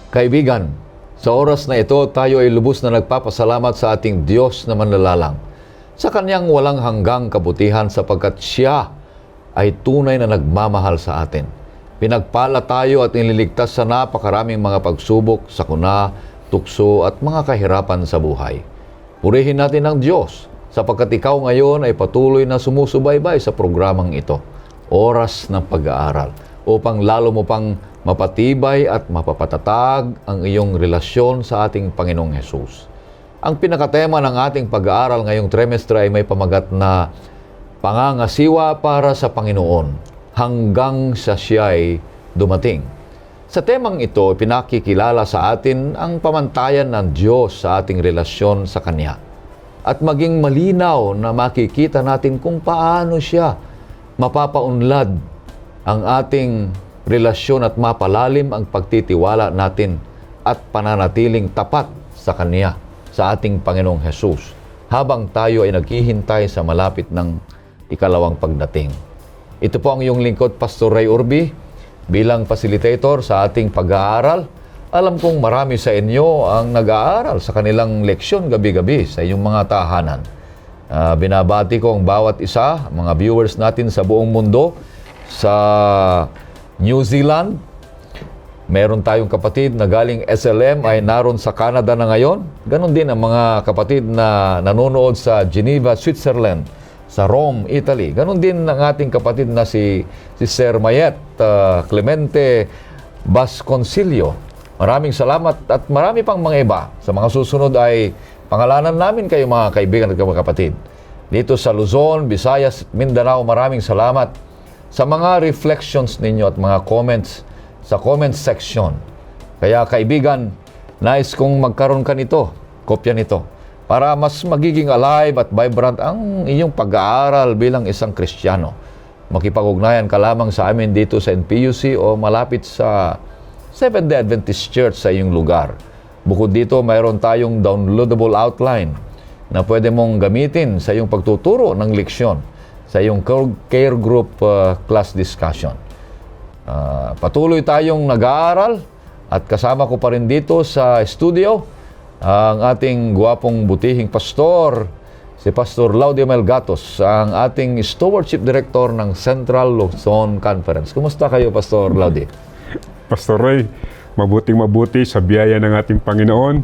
Kaibigan, sa oras na ito, tayo ay lubos na nagpapasalamat sa ating Diyos na manlalalang sa Kanyang walang hanggang kabutihan sapagkat Siya ay tunay na nagmamahal sa atin. Pinagpala tayo at iniligtas sa napakaraming mga pagsubok, sakuna, tukso at mga kahirapan sa buhay. Purihin natin ang Diyos sapagkat ikaw ngayon ay patuloy na sumusubaybay sa programang ito, Oras ng Pag-aaral, upang lalo mo pang mapatibay at mapapatatag ang iyong relasyon sa ating Panginoong Hesus. Ang pinakatema ng ating pag-aaral ngayong trimestre ay may pamagat na pangangasiwa para sa Panginoon hanggang sa siya'y dumating. Sa temang ito, pinakikilala sa atin ang pamantayan ng Diyos sa ating relasyon sa Kanya at maging malinaw na makikita natin kung paano siya mapapaunlad ang ating relasyon at mapalalim ang pagtitiwala natin at pananatiling tapat sa Kanya, sa ating Panginoong Hesus, habang tayo ay naghihintay sa malapit ng ikalawang pagdating. Ito po ang iyong lingkod, Pastor Ray Urbi, bilang facilitator sa ating pag-aaral. Alam kong marami sa inyo ang nag-aaral sa kanilang leksyon gabi-gabi sa iyong mga tahanan. Binabati ko ang bawat isa, mga viewers natin sa buong mundo, sa New Zealand. Meron tayong kapatid na galing SLM ay naroon sa Canada na ngayon. Ganon din ang mga kapatid na nanonood sa Geneva, Switzerland, sa Rome, Italy. Ganon din ang ating kapatid na si Sir Mayet Clemente Basconsilio. Maraming salamat at marami pang mga iba. Sa mga susunod ay pangalanan namin kayo mga kaibigan at mga kapatid. Dito sa Luzon, Visayas, Mindanao, maraming salamat sa mga reflections ninyo at mga comments sa comment section. Kaya kaibigan, nais kong magkaroon ka nito, kopya nito, para mas magiging alive at vibrant ang inyong pag-aaral bilang isang Kristiyano. Makipag-ugnayan ka lamang sa amin dito sa NPUC o malapit sa Seventh-day Adventist Church sa iyong lugar. Bukod dito, mayroon tayong downloadable outline na pwede mong gamitin sa iyong pagtuturo ng leksyon, sa iyong care group class discussion. Patuloy tayong nag-aaral at kasama ko pa rin dito sa studio ang ating guwapong butihing pastor, si Pastor Laudio Melgatos, ang ating stewardship director ng Central Luzon Conference. Kumusta kayo, Pastor Laudio? Pastor Ray, mabuting-mabuti sa biyaya ng ating Panginoon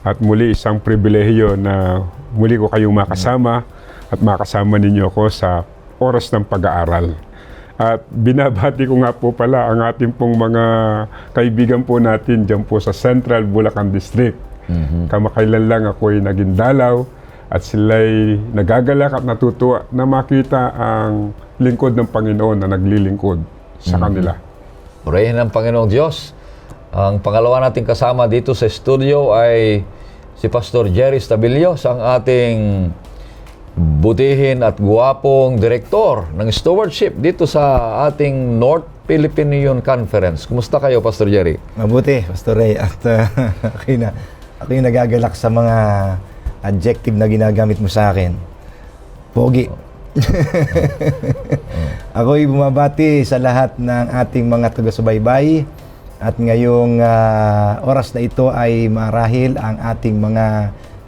at muli isang pribilehiyo na muli ko kayong makasama at makasama ninyo ako sa oras ng pag-aaral. At binabati ko nga po pala ang ating pong mga kaibigan po natin dyan po sa Central Bulacan District. Kamakailan lang ako ay naging dalaw at sila'y nagagalak at natutuwa na makita ang lingkod ng Panginoon na naglilingkod sa kanila. Purihin ng Panginoong Diyos. Ang pangalawa nating kasama dito sa studio ay si Pastor Jerry Stabilio, ang ating butihin at guwapong direktor ng stewardship dito sa ating North Philippine Union Conference. Kumusta kayo, Pastor Jerry? Mabuti, Pastor Ray. At ako yung nagagalak sa mga adjective na ginagamit mo sa akin. Pogi. Ako'y bumabati sa lahat ng ating mga taga-subaybay at ngayong oras na ito ay marahil ang ating mga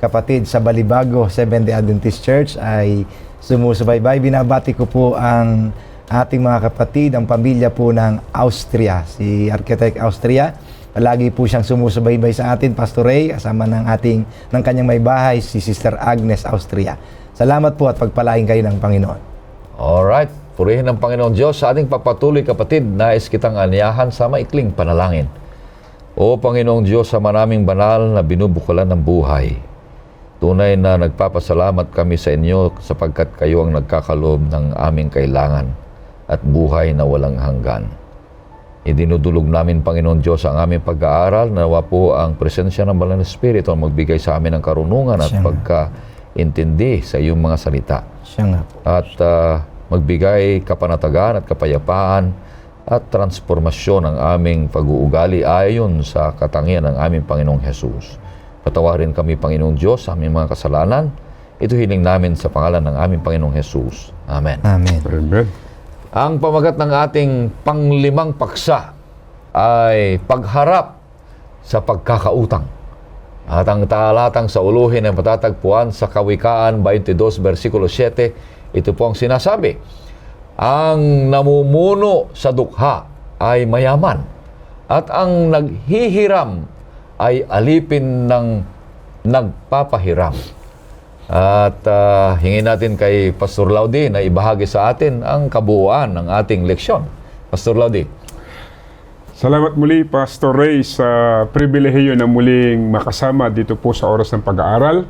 kapatid sa Balibago Seventh-day Adventist Church ay sumusubaybay. Binabati ko po ang ating mga kapatid, ang pamilya po ng Austria, si Architect Austria. Palagi po siyang sumusubaybay sa atin, Pastor Ray, kasama ng kanyang may bahay, si Sister Agnes Austria. Salamat po at pagpalain kayo ng Panginoon. Alright, purihin ng Panginoon Diyos sa ating pagpatuloy kapatid, nais kitang aniyahan sa maikling panalangin. O Panginoong Diyos, sa maraming banal na binubukalan ng buhay, tunay na nagpapasalamat kami sa inyo sapagkat kayo ang nagkakaloob ng aming kailangan at buhay na walang hanggan. Idinudulog namin, Panginoon Diyos, ang aming pag-aaral. Nawa po ang presensya ng Banal na Espiritu ang magbigay sa amin ng karunungan at pagkaintindi sa iyong mga salita. Siya nga po. At magbigay kapanatagan at kapayapaan at transformasyon ng aming pag-uugali ayon sa katangian ng aming Panginoong Hesus. Patawarin kami, Panginoong Diyos, sa aming mga kasalanan. Ito hiling namin sa pangalan ng aming Panginoong Hesus. Amen. Amen. Amen. Ang pamagat ng ating panglimang paksa ay pagharap sa pagkakautang. At ang talatang sa uluhin ay matatagpuan sa Kawikaan 22 versikulo 7. Ito po ang sinasabi, ang namumuno sa dukha ay mayaman, at ang naghihiram ay alipin ng nagpapahiram. At hingin natin kay Pastor Laudy na ibahagi sa atin ang kabuuan ng ating leksyon. Pastor Laudy. Salamat muli, Pastor Ray, sa pribilehiyo na muling makasama dito po sa oras ng pag-aaral.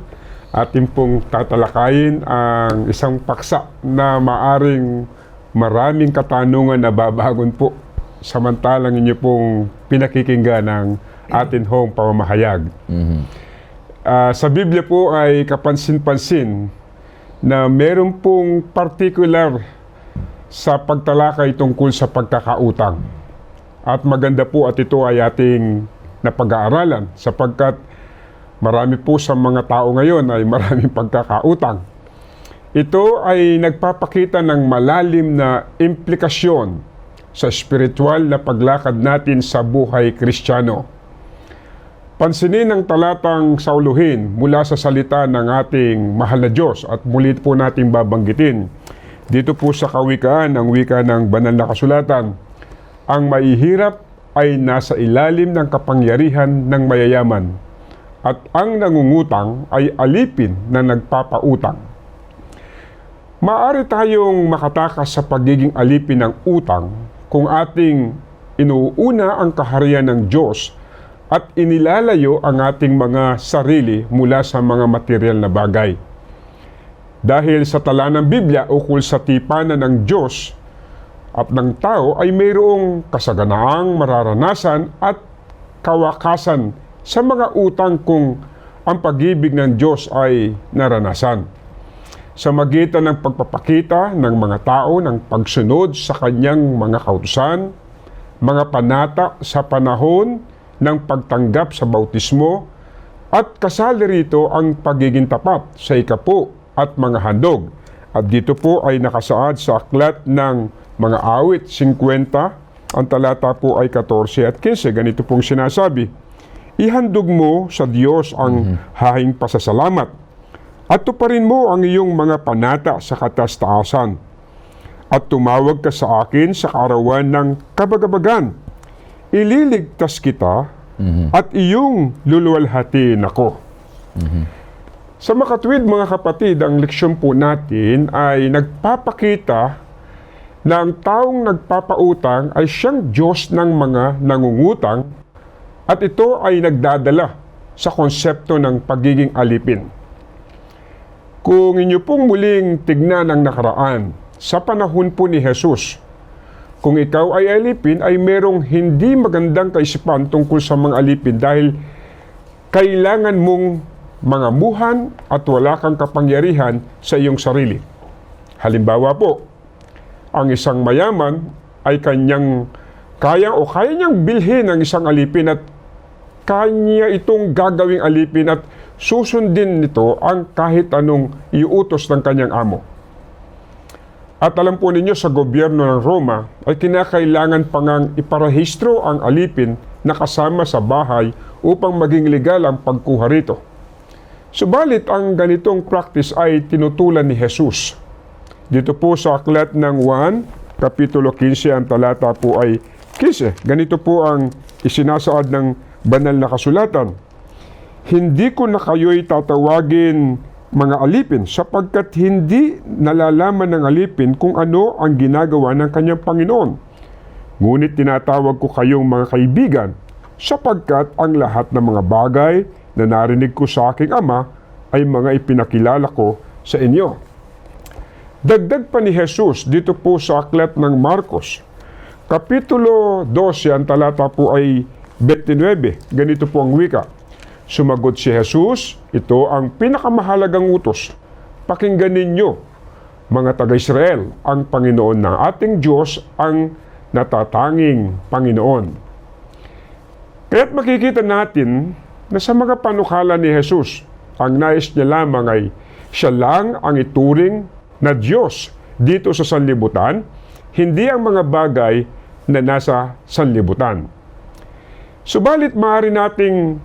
Atin pong tatalakayin ang isang paksa na maaring maraming katanungan na babagon po samantalang inyo pong pinakikinggan ng atin hong pamamahayag. Sa Biblia po ay kapansin-pansin na meron pong particular sa pagtalakay tungkol sa pagkakautang. At maganda po at ito ay ating napag-aaralan sapagkat marami po sa mga tao ngayon ay maraming pagkakautang. Ito ay nagpapakita ng malalim na implikasyon sa spiritual na paglakad natin sa buhay Kristiyano. Pansinin ang talatang sauluhin mula sa salita ng ating mahal na Diyos at muli po nating babanggitin. Dito po sa Kawikaan, ang wika ng banal na kasulatan, ang maihirap ay nasa ilalim ng kapangyarihan ng mayayaman, at ang nangungutang ay alipin na nagpapautang. Maaari tayong makatakas sa pagiging alipin ng utang kung ating inuuna ang kaharian ng Diyos at inilalayo ang ating mga sarili mula sa mga material na bagay. Dahil sa tala ng Biblia ukol sa tipanan ng Diyos at ng tao ay mayroong kasaganaang mararanasan at kawakasan sa mga utang kung ang pag-ibig ng Diyos ay naranasan. Sa magitan ng pagpapakita ng mga tao ng pagsunod sa kanyang mga kautusan, mga panata sa panahon ng pagtanggap sa bautismo, at kasali rito ang pagiging tapat sa ikapo at mga handog. At dito po ay nakasaad sa aklat ng mga awit 50, ang talata po ay 14 at 15. Ganito pong sinasabi, ihandog mo sa Diyos ang hahing pasasalamat at tuparin mo ang iyong mga panata sa katas-taasan at tumawag ka sa akin sa kaarawan ng kabagabagan. Ililigtas kita at iyong luluwalhatiin ako. Sa makatwid mga kapatid, ang leksyon po natin ay nagpapakita na ang taong nagpapautang ay siyang Diyos ng mga nangungutang at ito ay nagdadala sa konsepto ng pagiging alipin. Kung inyo pong muling tignan ang nakaraan, sa panahon po ni Jesus, kung ikaw ay alipin ay merong hindi magandang kaisipan tungkol sa mga alipin dahil kailangan mong mangamuhan at wala kang kapangyarihan sa iyong sarili. Halimbawa po, ang isang mayaman ay kaya niyang bilhin ang isang alipin at kanya itong gagawing alipin at susundin nito ang kahit anong iuutos ng kanyang amo. At alam po ninyo, sa gobyerno ng Roma ay kinakailangan pangang iparehistro ang alipin na kasama sa bahay upang maging legal ang pagkuha rito. Subalit ang ganitong practice ay tinutulan ni Jesus. Dito po sa aklat ng Juan, Kapitulo 15, ang talata po ay 15. Ganito po ang isinasaad ng banal na kasulatan. Hindi ko na kayo'y tatawagin mga alipin sapagkat hindi nalalaman ng alipin kung ano ang ginagawa ng kanyang Panginoon. Ngunit tinatawag ko kayong mga kaibigan sapagkat ang lahat ng mga bagay na narinig ko sa aking Ama ay mga ipinakilala ko sa inyo. Dagdag pa ni Jesus dito po sa aklat ng Marcos, Kapitulo 12, ang talata po ay 29. Ganito po ang wika. Sumagot si Jesus, ito ang pinakamahalagang utos. Pakinggan ninyo, mga taga-Israel, ang Panginoon ng ating Diyos ang natatanging Panginoon. Kaya't makikita natin na sa mga panukala ni Jesus, ang nais niya lamang ay siya lang ang ituring na Diyos dito sa sanlibutan, hindi ang mga bagay na nasa sanlibutan. Subalit maaari nating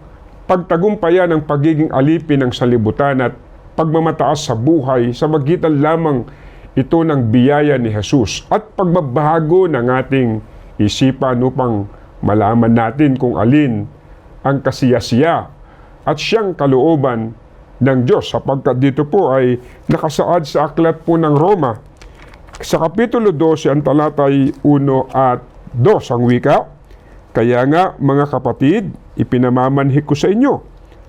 pagtagumpayan ang pagiging alipin ng sanlibutan at pagmamataas sa buhay sa magitan lamang ito ng biyaya ni Jesus at pagbabago ng ating isipan upang malaman natin kung alin ang kasiyasiya at siyang kalooban ng Diyos, sapagkat dito po ay nakasaad sa aklat po ng Roma sa Kapitulo 12 ang talatay 1 at 2 ang wika. Kaya nga mga kapatid, ipinamamanhik ko sa inyo,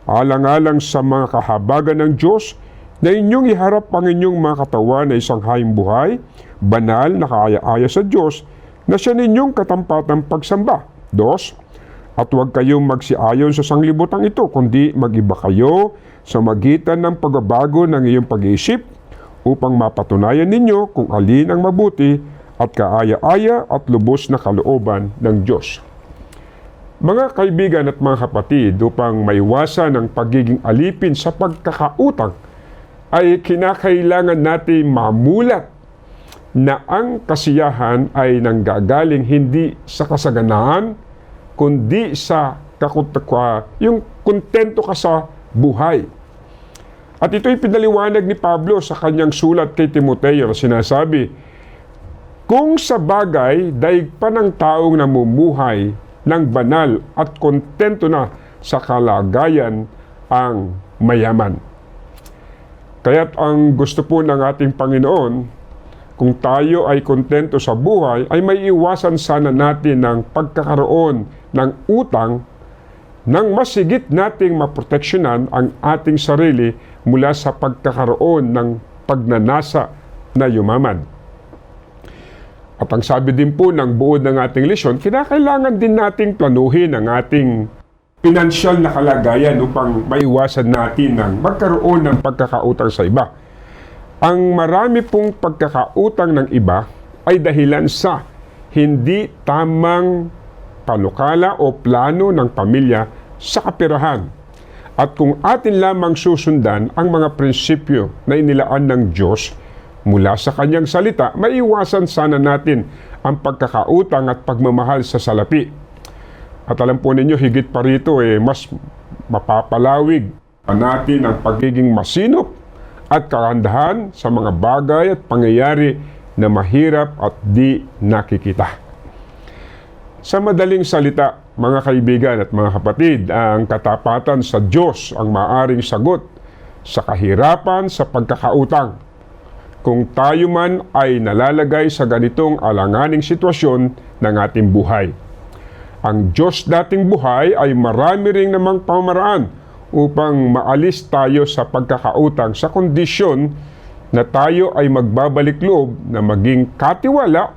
alang-alang sa mga kahabagan ng Diyos, na inyong iharap ang inyong mga katawan na isang hayang buhay, banal na kaaya-aya sa Diyos, na siya ninyong katampatang pagsamba. 2. At huwag kayong magsiayon sa sanglibutang ito, kundi mag-iba kayo sa magitan ng pagbabago ng iyong pag-iisip, upang mapatunayan ninyo kung alin ang mabuti at kaaya-aya at lubos na kalooban ng Diyos. Mga kaibigan at mga kapatid, upang maiwasan ang pagiging alipin sa pagkakautang, ay kinakailangan natin mamulat na ang kasiyahan ay nanggagaling hindi sa kasaganaan, kundi sa yung kontento ka sa buhay. At ito'y pinaliwanag ni Pablo sa kanyang sulat kay Timoteo na sinasabi, kung sa bagay, daig pa ng taong namumuhay ng banal at kontento na sa kalagayan ang mayaman. Kaya't ang gusto po ng ating Panginoon, kung tayo ay kontento sa buhay, ay may iwasan sana natin ng pagkakaroon ng utang nang masigit nating maproteksyonan ang ating sarili mula sa pagkakaroon ng pagnanasa na yumaman. At ang sabi din po ng buod ng ating lesyon, kinakailangan din nating planuhin ang ating pinansyal na kalagayan upang maiwasan natin ng magkaroon ng pagkakautang sa iba. Ang marami pong pagkakautang ng iba ay dahilan sa hindi tamang panukala o plano ng pamilya sa kapirahan. At kung atin lamang susundan ang mga prinsipyo na inilaan ng Diyos mula sa kanyang salita, maiwasan sana natin ang pagkakautang at pagmamahal sa salapi. At alam po ninyo, higit pa rito, mas mapapalawig pa natin ang pagiging masinop at kagandahan sa mga bagay at pangyayari na mahirap at di nakikita. Sa madaling salita, mga kaibigan at mga kapatid, ang katapatan sa Diyos ang maaring sagot sa kahirapan sa pagkakautang. Kung tayo man ay nalalagay sa ganitong alanganing sitwasyon ng ating buhay. Ang Diyos dating buhay ay marami ring namang pamaraan upang maalis tayo sa pagkakautang sa kondisyon na tayo ay magbabalik loob na maging katiwala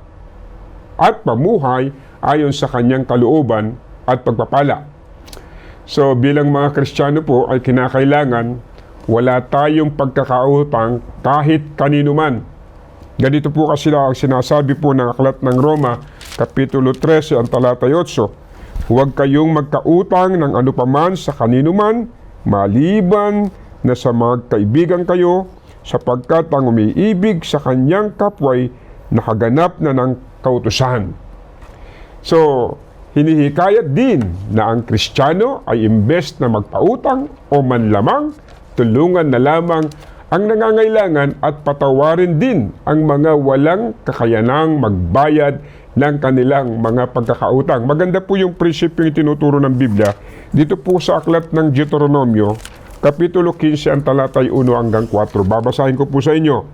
at pamuhay ayon sa kanyang kalooban at pagpapala. So bilang mga Kristiyano po ay kinakailangan wala tayong pagkakautang kahit kanino man. Ganito po kasi ang sinasabi po ng aklat ng Roma, Kapitulo 13, ang talatay 8. Huwag kayong magkautang ng anupaman sa kanino man, maliban na sa mga kaibigan kayo, sapagkat ang umiibig sa kanyang kapway nakaganap na ng kautusan. So, hinihikayat din na ang Kristiyano ay imbes na magpautang o manlamang, tulungan na lamang ang nangangailangan at patawarin din ang mga walang kakayanang magbayad ng kanilang mga pagkakautang. Maganda po yung prinsipyo yung tinuturo ng Biblia. Dito po sa aklat ng Deuteronomio, Kapitulo 15, ang talatay 1 hanggang 4. Babasahin ko po sa inyo.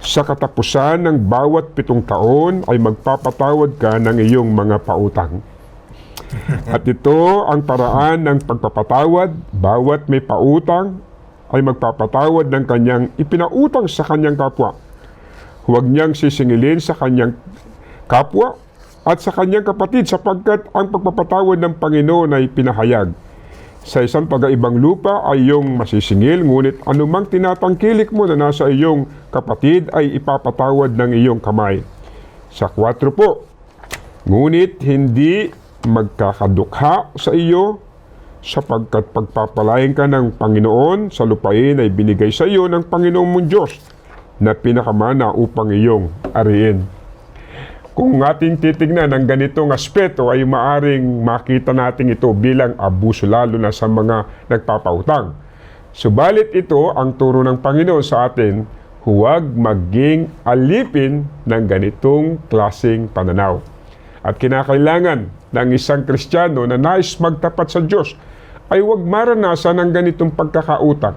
Sa katapusan ng bawat 7 taon ay magpapatawad ka ng iyong mga pautang. At ito ang paraan ng pagpapatawad, bawat may pautang ay magpapatawad ng kanyang ipinautang sa kanyang kapwa. Huwag niyang sisingilin sa kanyang kapwa at sa kanyang kapatid sapagkat ang pagpapatawad ng Panginoon ay pinahayag. Sa isang pag-ibang lupa ay iyong masisingil, ngunit anumang tinatangkilik mo na nasa iyong kapatid ay ipapatawad ng iyong kamay. Sa 4 po, ngunit hindi magkakadukha sa iyo sapagkat pagpapalain ka ng Panginoon sa lupain ay binigay sa iyo ng Panginoong mong Diyos na pinakamana upang iyong ariin. Kung ating titignan ang ganitong aspeto ay maaring makita natin ito bilang abuso lalo na sa mga nagpapautang. Subalit ito ang turo ng Panginoon sa atin, huwag maging alipin ng ganitong klaseng pananaw. At kinakailangan ng isang Kristiyano na nais magtapat sa Diyos ay huwag maranasan ng ganitong pagkakautang.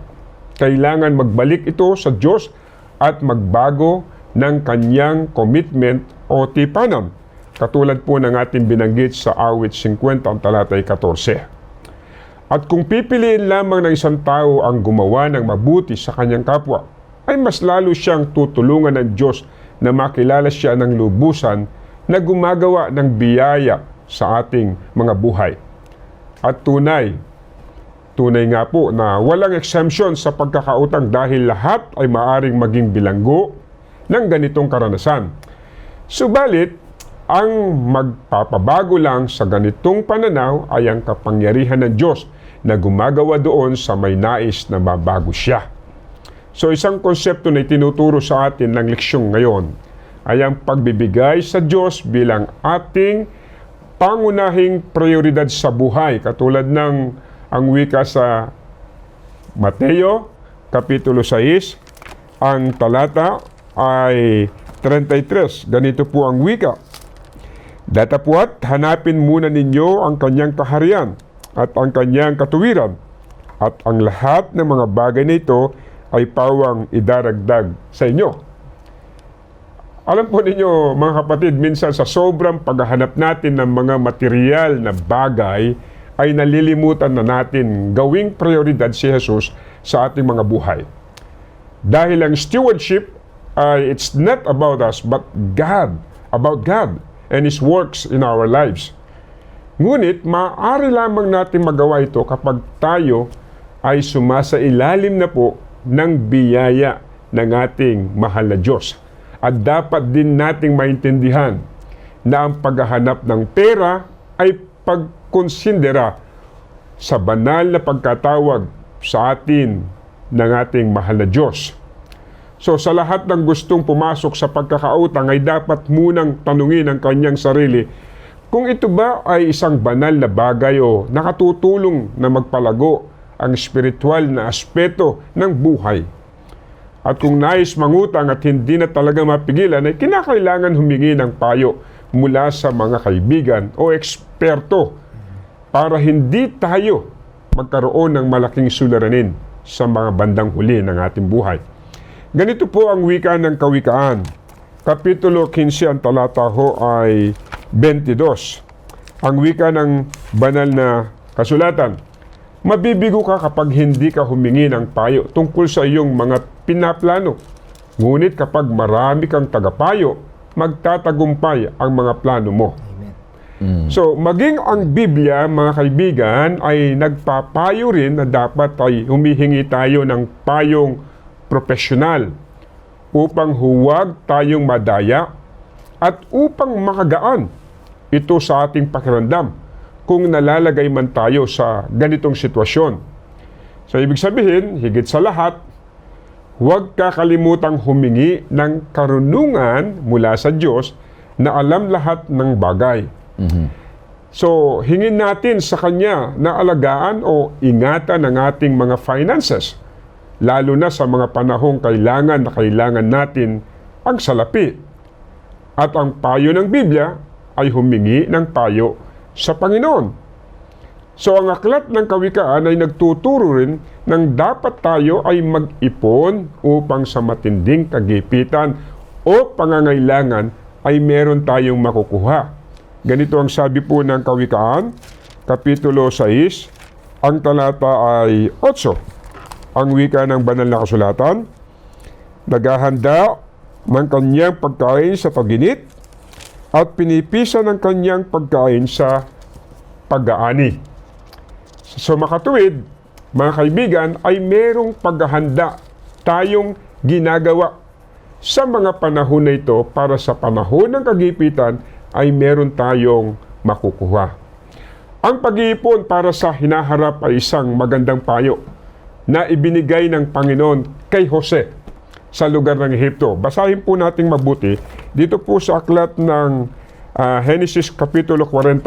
Kailangan magbalik ito sa Diyos at magbago ng kanyang commitment o tipanan. Katulad po ng ating binanggit sa awit 50 ang talatay 14. At kung pipiliin lamang ng isang tao ang gumawa ng mabuti sa kanyang kapwa, ay mas lalo siyang tutulungan ng Diyos na makilala siya ng lubusan na gumagawa ng biyaya sa ating mga buhay. At tunay nga po na walang exemption sa pagkakautang dahil lahat ay maaring maging bilanggo ng ganitong karanasan. Subalit, ang magpapabago lang sa ganitong pananaw ay ang kapangyarihan ng Diyos na gumagawa doon sa may nais na mabago siya. So isang konsepto na itinuturo sa atin ng leksyong ngayon ay ang pagbibigay sa Diyos bilang ating pangunahing prioridad sa buhay. Katulad ng ang wika sa Mateo, Kapitulo 6, ang talata ay 33. Ganito po ang wika. Datapwat, hanapin muna ninyo ang kanyang kaharian at ang kanyang katuwiran, at ang lahat ng mga bagay na ito ay pawang idaragdag sa inyo. Alam po ninyo mga kapatid, minsan sa sobrang paghahanap natin ng mga material na bagay, ay nalilimutan na natin gawing prioridad si Jesus sa ating mga buhay. Dahil ang stewardship ay it's not about us but God, about God and His works in our lives. Ngunit maaari lamang natin magawa ito kapag tayo ay sumasailalim na po ng biyaya ng ating mahal na Diyos. At dapat din nating maintindihan na ang paghahanap ng pera ay pagkonsidera sa banal na pagkatawag sa atin ng ating mahal na Diyos. So sa lahat ng gustong pumasok sa pagkakautang ay dapat munang tanungin ang kanyang sarili kung ito ba ay isang banal na bagay o nakatutulong na magpalago ang espiritual na aspeto ng buhay. At kung nais mangutang at hindi na talaga mapigilan, ay kinakailangan humingi ng payo mula sa mga kaibigan o eksperto para hindi tayo magkaroon ng malaking suliranin sa mga bandang huli ng ating buhay. Ganito po ang wika ng Kawikaan. Kapitulo 15 ang talata ho ay 22. Ang wika ng banal na kasulatan. Mabibigo ka kapag hindi ka humingi ng payo tungkol sa iyong mga pinaplano. Ngunit kapag marami kang tagapayo, magtatagumpay ang mga plano mo. So, maging ang Biblia, mga kaibigan, ay nagpapayo rin na dapat ay humihingi tayo ng payong profesional upang huwag tayong madaya at upang makagaan ito sa ating pakiramdam kung nalalagay man tayo sa ganitong sitwasyon. So, ibig sabihin, higit sa lahat, huwag kakalimutang humingi ng karunungan mula sa Diyos na alam lahat ng bagay. So, hingin natin sa Kanya na alagaan o ingatan ang ating mga finances, lalo na sa mga panahong kailangan natin ang salapi. At ang payo ng Biblia ay humingi ng payo sa Panginoon. So, ang aklat ng Kawikaan ay nagtuturo rin ng dapat tayo ay mag-ipon upang sa matinding kagipitan o pangangailangan ay meron tayong makukuha. Ganito ang sabi po ng Kawikaan, Kapitulo 6, ang talata ay 8. Ang wika ng banal na kasulatan, naghahanda ng kanyang pagkain sa paginit at pinipisa ng kanyang pagkain sa pag-aani. So makatuwid, mga kaibigan, ay merong paghahanda tayong ginagawa sa mga panahon na ito para sa panahon ng kagipitan ay meron tayong makukuha. Ang pag-iipon para sa hinaharap ay isang magandang payo na ibinigay ng Panginoon kay Jose sa lugar ng Ehipto. Basahin po nating mabuti dito po sa aklat ng Genesis Kapitulo 41,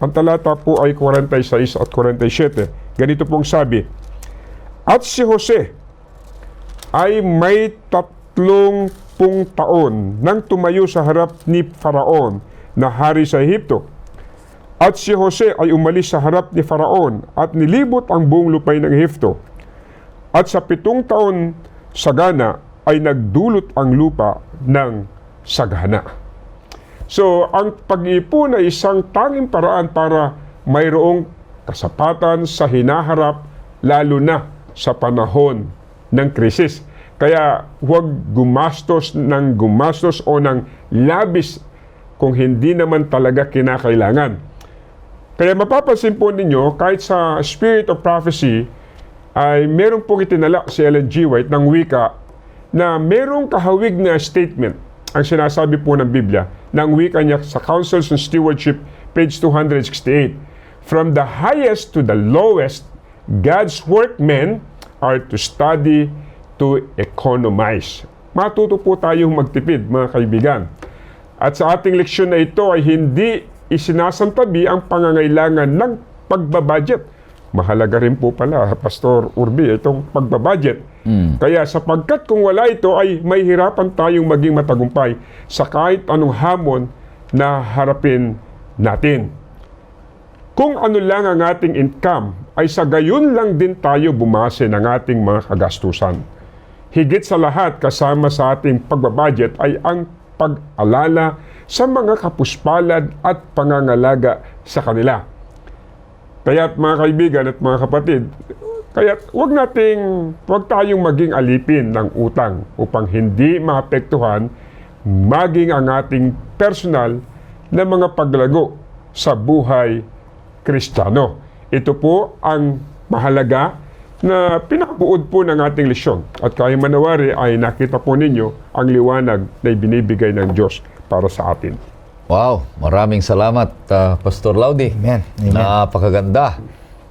ang talata po ay 46 at 47. Ganito pong sabi, "At si Jose ay may 30 taon nang tumayo sa harap ni Faraon na hari sa Ehipto. At si Jose ay umalis sa harap ni Faraon at nilibot ang buong lupay ng Ehipto. At sa 7 taon sagana ay nagdulot ang lupa ng sagana." So, ang pag-iipon ay isang tanging paraan para mayroong kasapatan sa hinaharap, lalo na sa panahon ng krisis. Kaya huwag gumastos ng gumastos o ng labis kung hindi naman talaga kinakailangan. Kaya mapapansin po ninyo, kahit sa Spirit of Prophecy, ay meron pong itinala si Ellen G. White ng wika na merong kahawig na statement ang sinasabi po ng Biblia ng wika niya sa Counsels on Stewardship, page 268. "From the highest to the lowest, God's workmen are to study to economize." Matuto po tayong magtipid, mga kaibigan. At sa ating leksyon na ito ay hindi isinasantabi ang pangangailangan ng pagbabudget. Mahalaga rin po pala, Pastor Urbi, itong pagbabudget. Kaya sapagkat kung wala ito ay may hirapan tayong maging matagumpay sa kahit anong hamon na harapin natin. Kung ano lang ang ating income, ay sa gayon lang din tayo bumase ng ating mga kagastusan. Higit sa lahat, kasama sa ating pagbabudget ay ang pag-alala sa mga kapuspalad at pangangalaga sa kanila. Kaya't mga kaibigan at mga kapatid, huwag tayong maging alipin ng utang upang hindi maapektuhan maging ang ating personal na mga paglago sa buhay Kristiyano. Ito po ang mahalaga na pinakabuod po ng ating lesyon. At kaya manawari ay nakita po ninyo ang liwanag na ibinibigay ng Diyos para sa atin. Wow, maraming salamat, Pastor Laudy. Amen. Amen. Napakaganda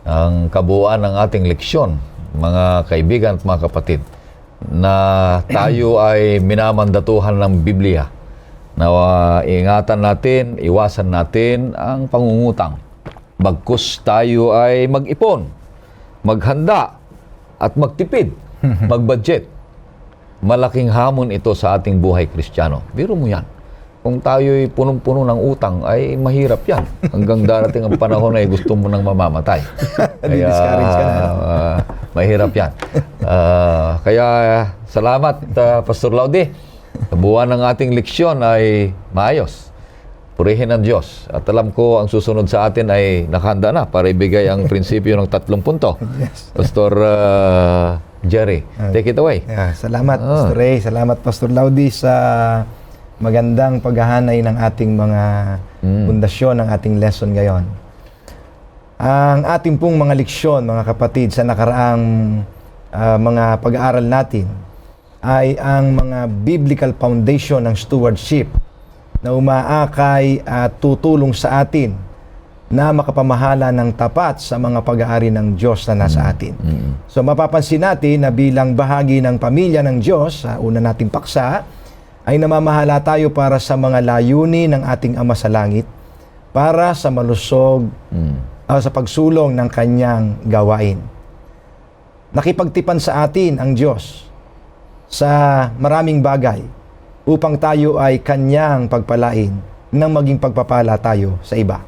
ang kabuuan ng ating leksyon, mga kaibigan at mga kapatid, na tayo ay minamandatuhan ng Biblia na ingatan natin, iwasan natin ang pangungutang. Bagkus tayo ay mag-ipon, maghanda, at magtipid, mag-budget. Malaking hamon ito sa ating buhay Kristiyano. Biro mo yan. Kung tayo'y punong-puno ng utang, ay mahirap yan. Hanggang darating ang panahon ay gusto mo nang mamamatay. Di-discourage ka na. Mahirap yan. Kaya salamat, Pastor Laudy. Kabuuan ng ating leksyon ay maayos. Purihin ang Diyos. At alam ko, ang susunod sa atin ay nakahanda na para ibigay ang prinsipyo ng 3 punto. Yes. Pastor Jerry, take it away. Salamat, Pastor Ray. Salamat, Pastor Laudy, sa magandang paghahanay ng ating mga pundasyon, ng ating lesson ngayon. Ang ating pong mga leksyon, mga kapatid, sa nakaraang mga pag-aaral natin ay ang mga biblical foundation ng stewardship na umaakay at tutulong sa atin na makapamahala ng tapat sa mga pag-aari ng Diyos na nasa atin. So mapapansin natin na bilang bahagi ng pamilya ng Diyos, sa una nating paksa, ay namamahala tayo para sa mga layunin ng ating Ama sa Langit, para sa malusog sa pagsulong ng Kanyang gawain. Nakipagtipan sa atin ang Diyos sa maraming bagay upang tayo ay Kanyang pagpalain nang maging pagpapala tayo sa iba.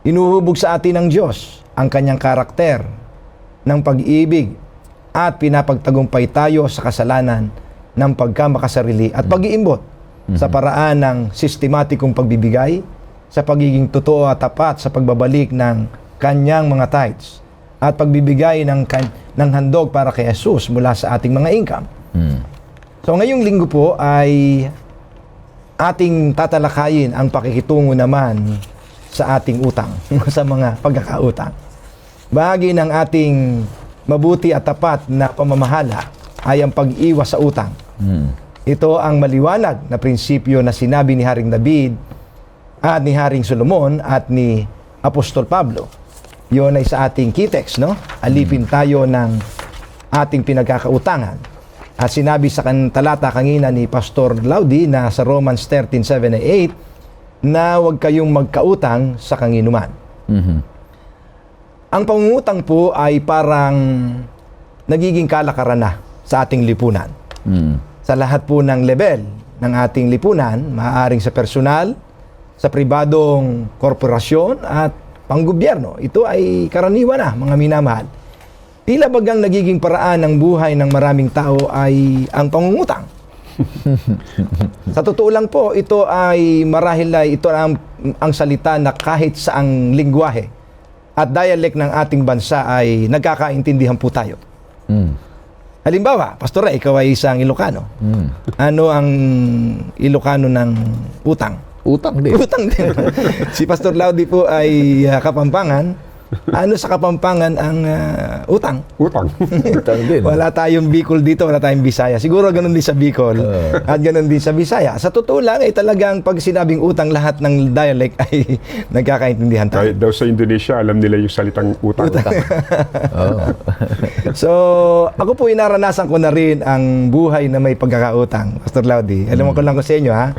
Inuhubog sa atin ng Diyos ang Kanyang karakter ng pag-ibig at pinapagtagumpay tayo sa kasalanan ng pagkamakasarili at pag-iimbot sa paraan ng sistematikong pagbibigay, sa pagiging totoo at tapat sa pagbabalik ng Kanyang mga tithes at pagbibigay ng handog para kay Jesus mula sa ating mga income. So ngayong linggo po ay ating tatalakayin ang pakikitungo naman sa ating utang, sa mga pagkakautang. Bahagi ng ating mabuti at tapat na pamamahala ay ang pag-iwas sa utang. Ito ang maliwanag na prinsipyo na sinabi ni Haring David at ni Haring Solomon at ni Apostol Pablo. Yun ay sa ating key text, no? Alipin tayo ng ating pinagkakautangan At sinabi sa talata kanina ni Pastor Laudi na sa Romans 13:7-8 na huwag kayong magkautang sa kanginuman. Mhm. Ang pangungutang po ay parang nagiging kalakaran na sa ating lipunan. Mm. Sa lahat po ng level ng ating lipunan, maaaring sa personal, sa pribadong korporasyon at panggobyerno. Ito ay karaniwan na, mga minamahal. Tila bagang nagiging paraan ng buhay ng maraming tao ay ang pangungutang. Sa totoo lang po, ito ay marahil ay ito ang salita na kahit saang lingwahe at dialect ng ating bansa ay nagkakaintindihan po tayo. Mm. Halimbawa, Pastor Ray, ikaw ay isang Ilocano. Mm. Ano ang Ilocano ng utang? Utang din. Utang din. Si Pastor Laudi po ay Kapampangan. Ano sa Kapampangan ang utang? Utang. Utang din. Wala tayong Bicol dito, wala tayong Bisaya. Siguro ganun din sa Bicol at ganun din sa Bisaya. Sa totoo lang ay talagang pag sinabing utang, lahat ng dialect ay nagkakaintindihan tayo. Kahit daw sa Indonesia, alam nila yung salitang utang. Oh. So, ako po inaranasan ko na rin ang buhay na may pagkakautang, Pastor Laudi. Alam ko lang ko sa inyo, ha?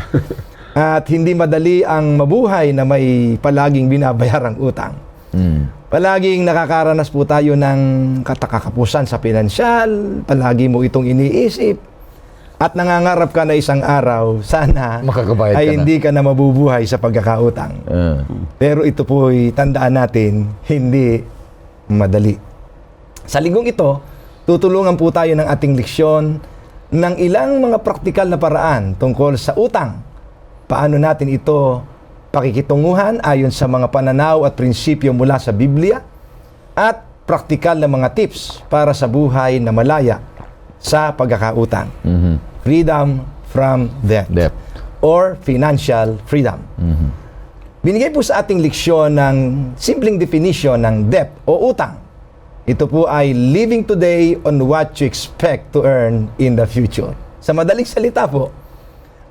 At hindi madali ang mabuhay na may palaging binabayarang utang. Mm. Palaging nakakaranas po tayo ng kakapusan sa pinansyal, palagi mo itong iniisip, at nangangarap ka na isang araw, sana Makakabayad ay ka na. hindi ka na mabubuhay sa pagkakautang. Pero ito po'y tandaan natin, hindi madali. Sa linggong ito, tutulungan po tayo ng ating leksyon ng ilang mga praktikal na paraan tungkol sa utang. Paano natin ito pakikitunguhan ayon sa mga pananaw at prinsipyo mula sa Biblia at praktikal na mga tips para sa buhay na malaya sa pagkakautang. Mhm. Freedom from debt. Debt. Or financial freedom. Mhm. Binigay po sa ating leksyon ng simpleng definition ng debt o utang. Ito po ay living today on what you expect to earn in the future. Sa madaling salita po,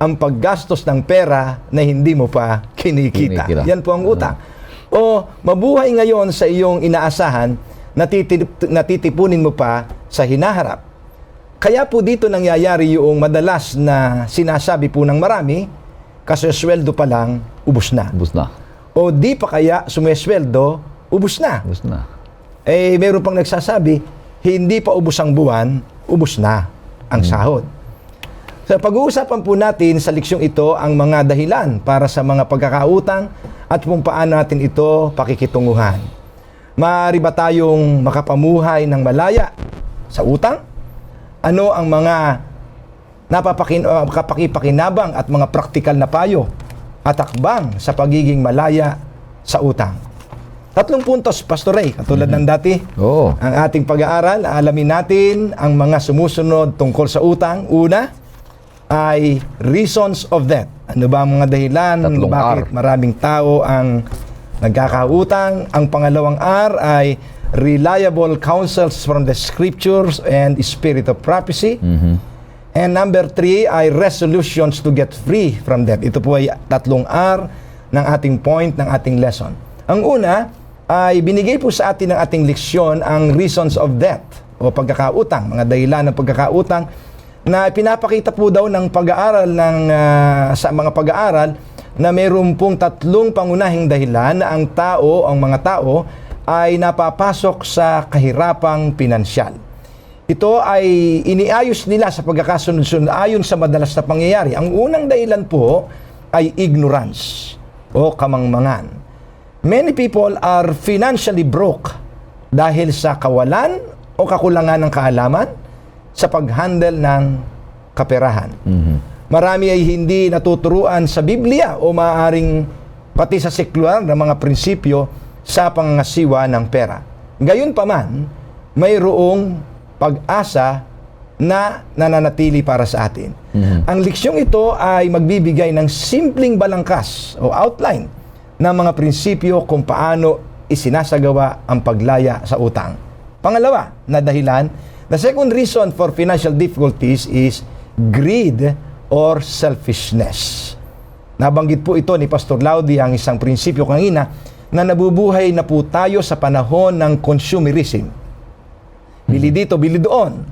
ang paggastos ng pera na hindi mo pa kinikita. Kinikita. Yan po ang utang. O mabuhay ngayon sa iyong inaasahan na titipunin mo pa sa hinaharap. Kaya po dito nangyayari yung madalas na sinasabi po ng marami, kasi sweldo pa lang, ubos na. Ubus na. O di pa kaya sumesweldo, ubos na. Ubus na. Eh, meron pang nagsasabi, hindi pa ubos ang buwan, ubos na ang sahod. So, pag-uusapan po natin sa leksyong ito ang mga dahilan para sa mga pagkakautang at kung paano natin ito pakikitunguhan. Maaari ba tayong makapamuhay ng malaya sa utang? Ano ang mga kapakipakinabang at mga praktikal na payo at akbang sa pagiging malaya sa utang? 3 puntos, Pastor Ray, katulad ng dati. Oo. Ang ating pag-aaral, alamin natin ang mga sumusunod tungkol sa utang. Una ay reasons of debt. Ano ba ang mga dahilan 3 bakit R. maraming tao ang nagkakautang? Ang pangalawang R ay reliable counsels from the scriptures and spirit of prophecy. Mhm. And number 3 ay resolutions to get free from debt. Ito po ay 3 R ng ating point, ng ating lesson. Ang una ay binigay po sa atin ng ating leksyon ang reasons of debt o pagkakautang, mga dahilan ng pagkakautang na pinapakita po daw ng pag-aaral sa mga pag-aaral na mayroon pong 3 pangunahing dahilan na ang mga tao ay napapasok sa kahirapang pinansyal. Ito ay iniayos nila sa pagkakasunod-sunod ayon sa madalas na pangyayari. Ang unang dahilan po ay ignorance o kamangmangan. Many people are financially broke dahil sa kawalan o kakulangan ng kaalaman sa pag-handle ng kaperahan. Mhm. Marami ay hindi natuturuan sa Biblia o maaaring pati sa sekular na mga prinsipyo sa pangangasiwa ng pera. Gayunpaman, mayroong pag-asa na nananatili para sa atin. Ang leksyong ito ay magbibigay ng simpleng balangkas o outline ng mga prinsipyo kung paano isinasagawa ang paglaya sa utang. Pangalawa na dahilan, the second reason for financial difficulties is greed or selfishness. Nabanggit po ito ni Pastor Laudi ang isang prinsipyo kanina na nabubuhay na po tayo sa panahon ng consumerism. Bili dito, bili doon.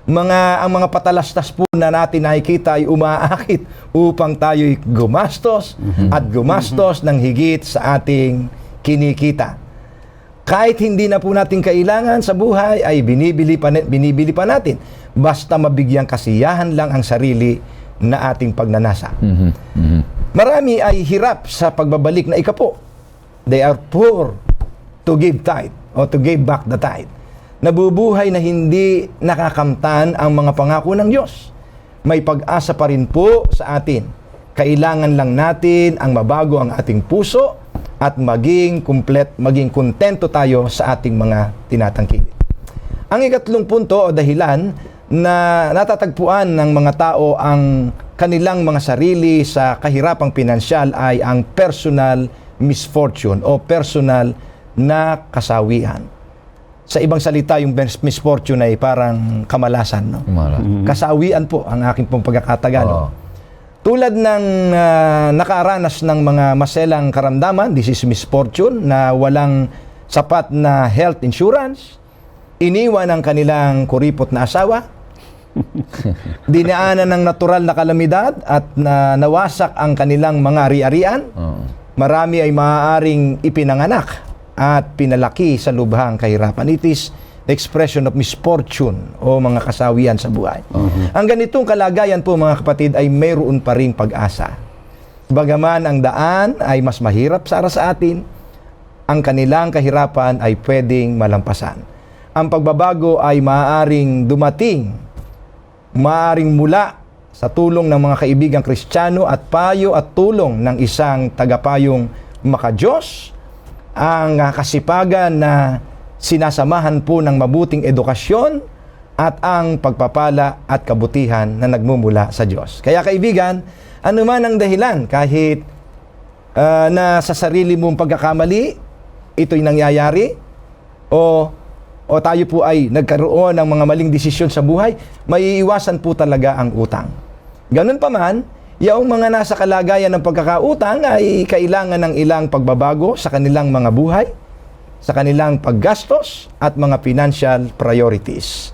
ang mga patalastas po na natin nakikita ay umaakit upang tayo'y gumastos at gumastos ng higit sa ating kinikita. Kahit hindi na po natin kailangan sa buhay, ay binibili pa natin. Basta mabigyang kasiyahan lang ang sarili na ating pagnanasa. Marami ay hirap sa pagbabalik na ikapo. They are poor to give tithe or to give back the tithe. Nabubuhay na hindi nakakamtan ang mga pangako ng Diyos. May pag-asa pa rin po sa atin. Kailangan lang natin ang mabago ang ating puso at maging kontento tayo sa ating mga tinatangkilik. Ang ikatlong punto o dahilan na natatagpuan ng mga tao ang kanilang mga sarili sa kahirapang pinansyal ay ang personal misfortune o personal na kasawian. Sa ibang salita, yung misfortune ay parang kamalasan, no? Kasawian po ang aking pong pagkakatagalog. Tulad ng nakaranas ng mga maselang karamdaman, this is misfortune, na walang sapat na health insurance, iniwan ang kanilang kuripot na asawa, dinaanan ng natural na kalamidad at nawasak ang kanilang mga ari-arian, marami ay maaaring ipinanganak at pinalaki sa lubhang kahirapan. It is the expression of misfortune o mga kasawian sa buhay. Ang ganitong kalagayan po mga kapatid ay mayroon pa ring pag-asa. Bagaman ang daan ay mas mahirap para sa atin, ang kanilang kahirapan ay pwedeng malampasan. Ang pagbabago ay maaaring dumating, maaaring mula sa tulong ng mga kaibigang Kristiyano at payo at tulong ng isang tagapayong makadiyos, ang kasipagan na sinasamahan po ng mabuting edukasyon at ang pagpapala at kabutihan na nagmumula sa Diyos. Kaya kaibigan, ano man ang dahilan, kahit na sa sarili mong pagkakamali, ito'y nangyayari, o tayo po ay nagkaroon ng mga maling desisyon sa buhay, maiiwasan po talaga ang utang. Ganun pa man, yung mga nasa kalagayan ng pagkakautang ay kailangan ng ilang pagbabago sa kanilang mga buhay, sa kanilang paggastos at mga financial priorities.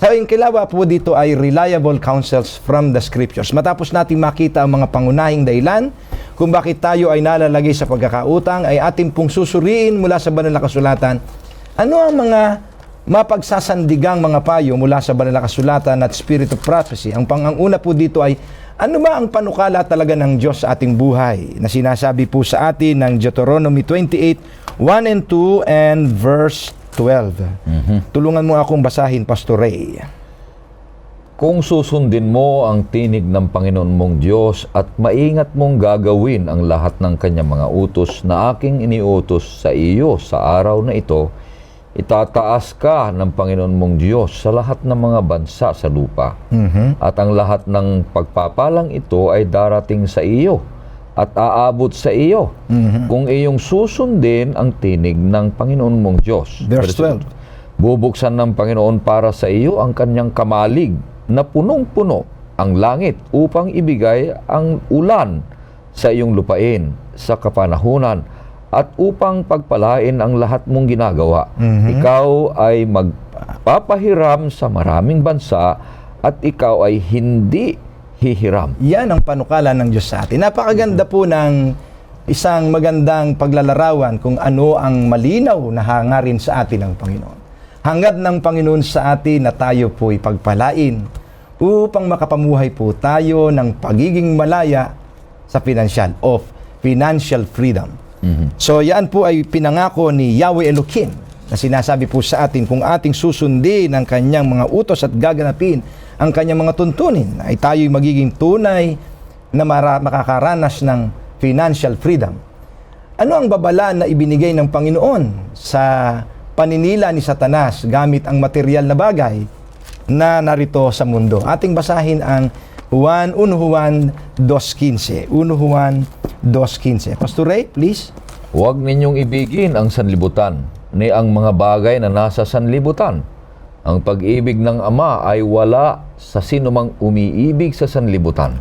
So, yung kilawa po dito ay reliable counsels from the scriptures. Matapos natin makita ang mga pangunahing dahilan kung bakit tayo ay nalalagay sa pagkakautang, ay ating pong susuriin mula sa banal na kasulatan ano ang mga mapagsasandigang mga payo mula sa banal na kasulatan at spirit of prophecy. Ang panganguna po dito ay ano ba ang panukala talaga ng Diyos sa ating buhay na sinasabi po sa atin ng Deuteronomy 28, 1 and 2 and verse 12. Tulungan mo akong basahin, Pastor Ray. Kung susundin mo ang tinig ng Panginoon mong Diyos at maingat mong gagawin ang lahat ng kanyang mga utos na aking iniutos sa iyo sa araw na ito, itataas ka ng Panginoon mong Diyos sa lahat ng mga bansa sa lupa. At ang lahat ng pagpapalang ito ay darating sa iyo at aabot sa iyo kung iyong susundin ang tinig ng Panginoon mong Diyos. Verse 12. Bubuksan ng Panginoon para sa iyo ang kanyang kamalig na punong-puno ang langit upang ibigay ang ulan sa iyong lupain sa kapanahunan at upang pagpalain ang lahat mong ginagawa. Ikaw ay magpapahiram sa maraming bansa at ikaw ay hindi hihiram. Yan ang panukala ng Diyos sa atin. Napakaganda po ng isang magandang paglalarawan kung ano ang malinaw na hangarin sa atin ng Panginoon. Hangad ng Panginoon sa atin na tayo po'y pagpalain upang makapamuhay po tayo ng pagiging malaya sa financial freedom. So yan po ay pinangako ni Yahweh Elohim na sinasabi po sa atin kung ating susundin ang kanyang mga utos at gaganapin ang kanyang mga tuntunin ay tayo'y magiging tunay na makakaranas ng financial freedom. Ano ang babala na ibinigay ng Panginoon sa paninila ni Satanas gamit ang material na bagay na narito sa mundo? Ating basahin ang 1 Juan 2:15. 1 Juan 2:15. Pastor Ray, please. Huwag ninyong ibigin ang sanlibutan, ni ang mga bagay na nasa sanlibutan. Ang pag-ibig ng Ama ay wala sa sinumang umiibig sa sanlibutan.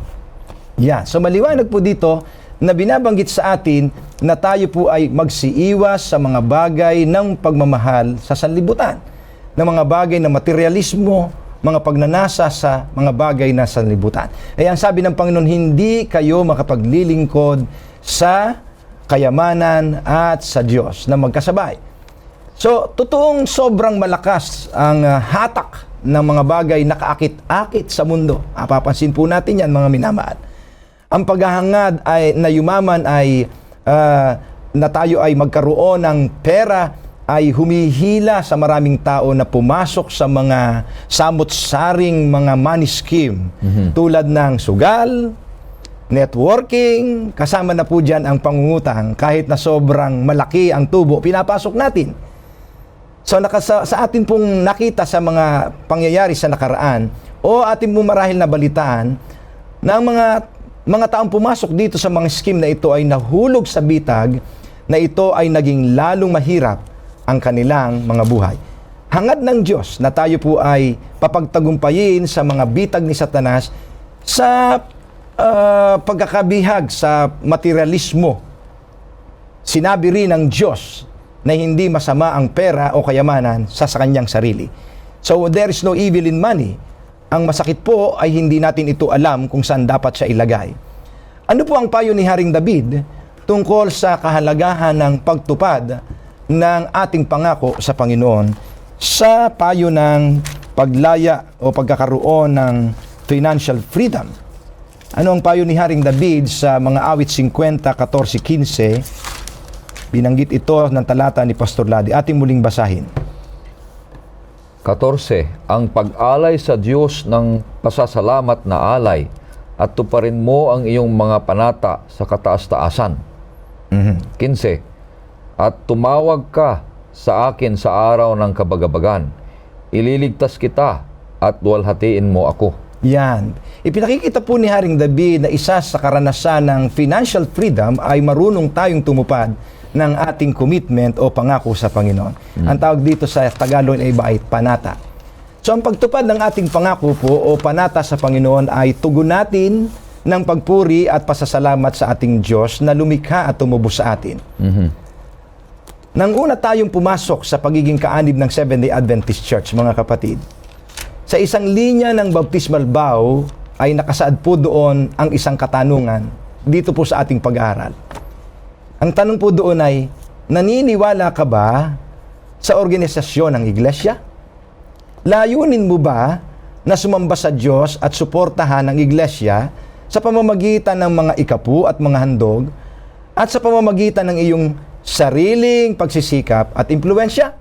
Yeah, so maliwanag po dito na binabanggit sa atin na tayo po ay magsiiwas sa mga bagay ng pagmamahal sa sanlibutan. Ng mga bagay na materialismo mga pagnanasa sa mga bagay na sanlibutan. Ay ang sabi ng Panginoon, hindi kayo makapaglilingkod sa kayamanan at sa Diyos na magkasabay. So, totoong sobrang malakas ang hatak ng mga bagay na kaakit-akit sa mundo. Papansin po natin yan, mga minamahal. Ang paghahangad ay na yumaman ay na tayo ay magkaroon ng pera ay humihila sa maraming tao na pumasok sa mga samot-saring mga money scheme tulad ng sugal, networking, kasama na po dyan ang pangungutang kahit na sobrang malaki ang tubo, pinapasok natin. So sa atin pong nakita sa mga pangyayari sa nakaraan o atin pong marahil na balitaan na ang mga taong pumasok dito sa mga scheme na ito ay nahulog sa bitag na ito ay naging lalong mahirap ang kanilang mga buhay. Hangad ng Diyos na tayo po ay papagtagumpayin sa mga bitag ni Satanas sa pagkakabihag sa materialismo. Sinabi rin ng Diyos na hindi masama ang pera o kayamanan sa kanyang sarili. So there is no evil in money. Ang masakit po ay hindi natin ito alam kung saan dapat siya ilagay. Ano po ang payo ni Haring David tungkol sa kahalagahan ng pagtupad ng ating pangako sa Panginoon sa payo ng paglaya o pagkakaroon ng financial freedom? Ano ang payo ni Haring David sa mga awit 50, 14, 15? Binanggit ito ng talata ni Pastor Ladi. Ating muling basahin. 14. Ang pag-alay sa Diyos ng pasasalamat na alay at tuparin mo ang iyong mga panata sa kataas-taasan. 15. At tumawag ka sa akin sa araw ng kabagabagan. Ililigtas kita at luwalhatiin mo ako. Yan. Ipinakikita po ni Haring David na isa sa karanasan ng financial freedom ay marunong tayong tumupad ng ating commitment o pangako sa Panginoon. Ang tawag dito sa Tagalog ay iba ay panata. So ang pagtupad ng ating pangako po o panata sa Panginoon ay tugon natin ng pagpuri at pasasalamat sa ating Diyos na lumikha at tumubos sa atin. Nang una tayong pumasok sa pagiging kaanib ng Seventh-day Adventist Church, mga kapatid, sa isang linya ng baptismal vow ay nakasaad po doon ang isang katanungan dito po sa ating pag-aaral. Ang tanong po doon ay, naniniwala ka ba sa organisasyon ng iglesia? Layunin mo ba na sumamba sa Diyos at suportahan ang iglesia sa pamamagitan ng mga ikapu at mga handog at sa pamamagitan ng iyong sariling pagsisikap at impluensya?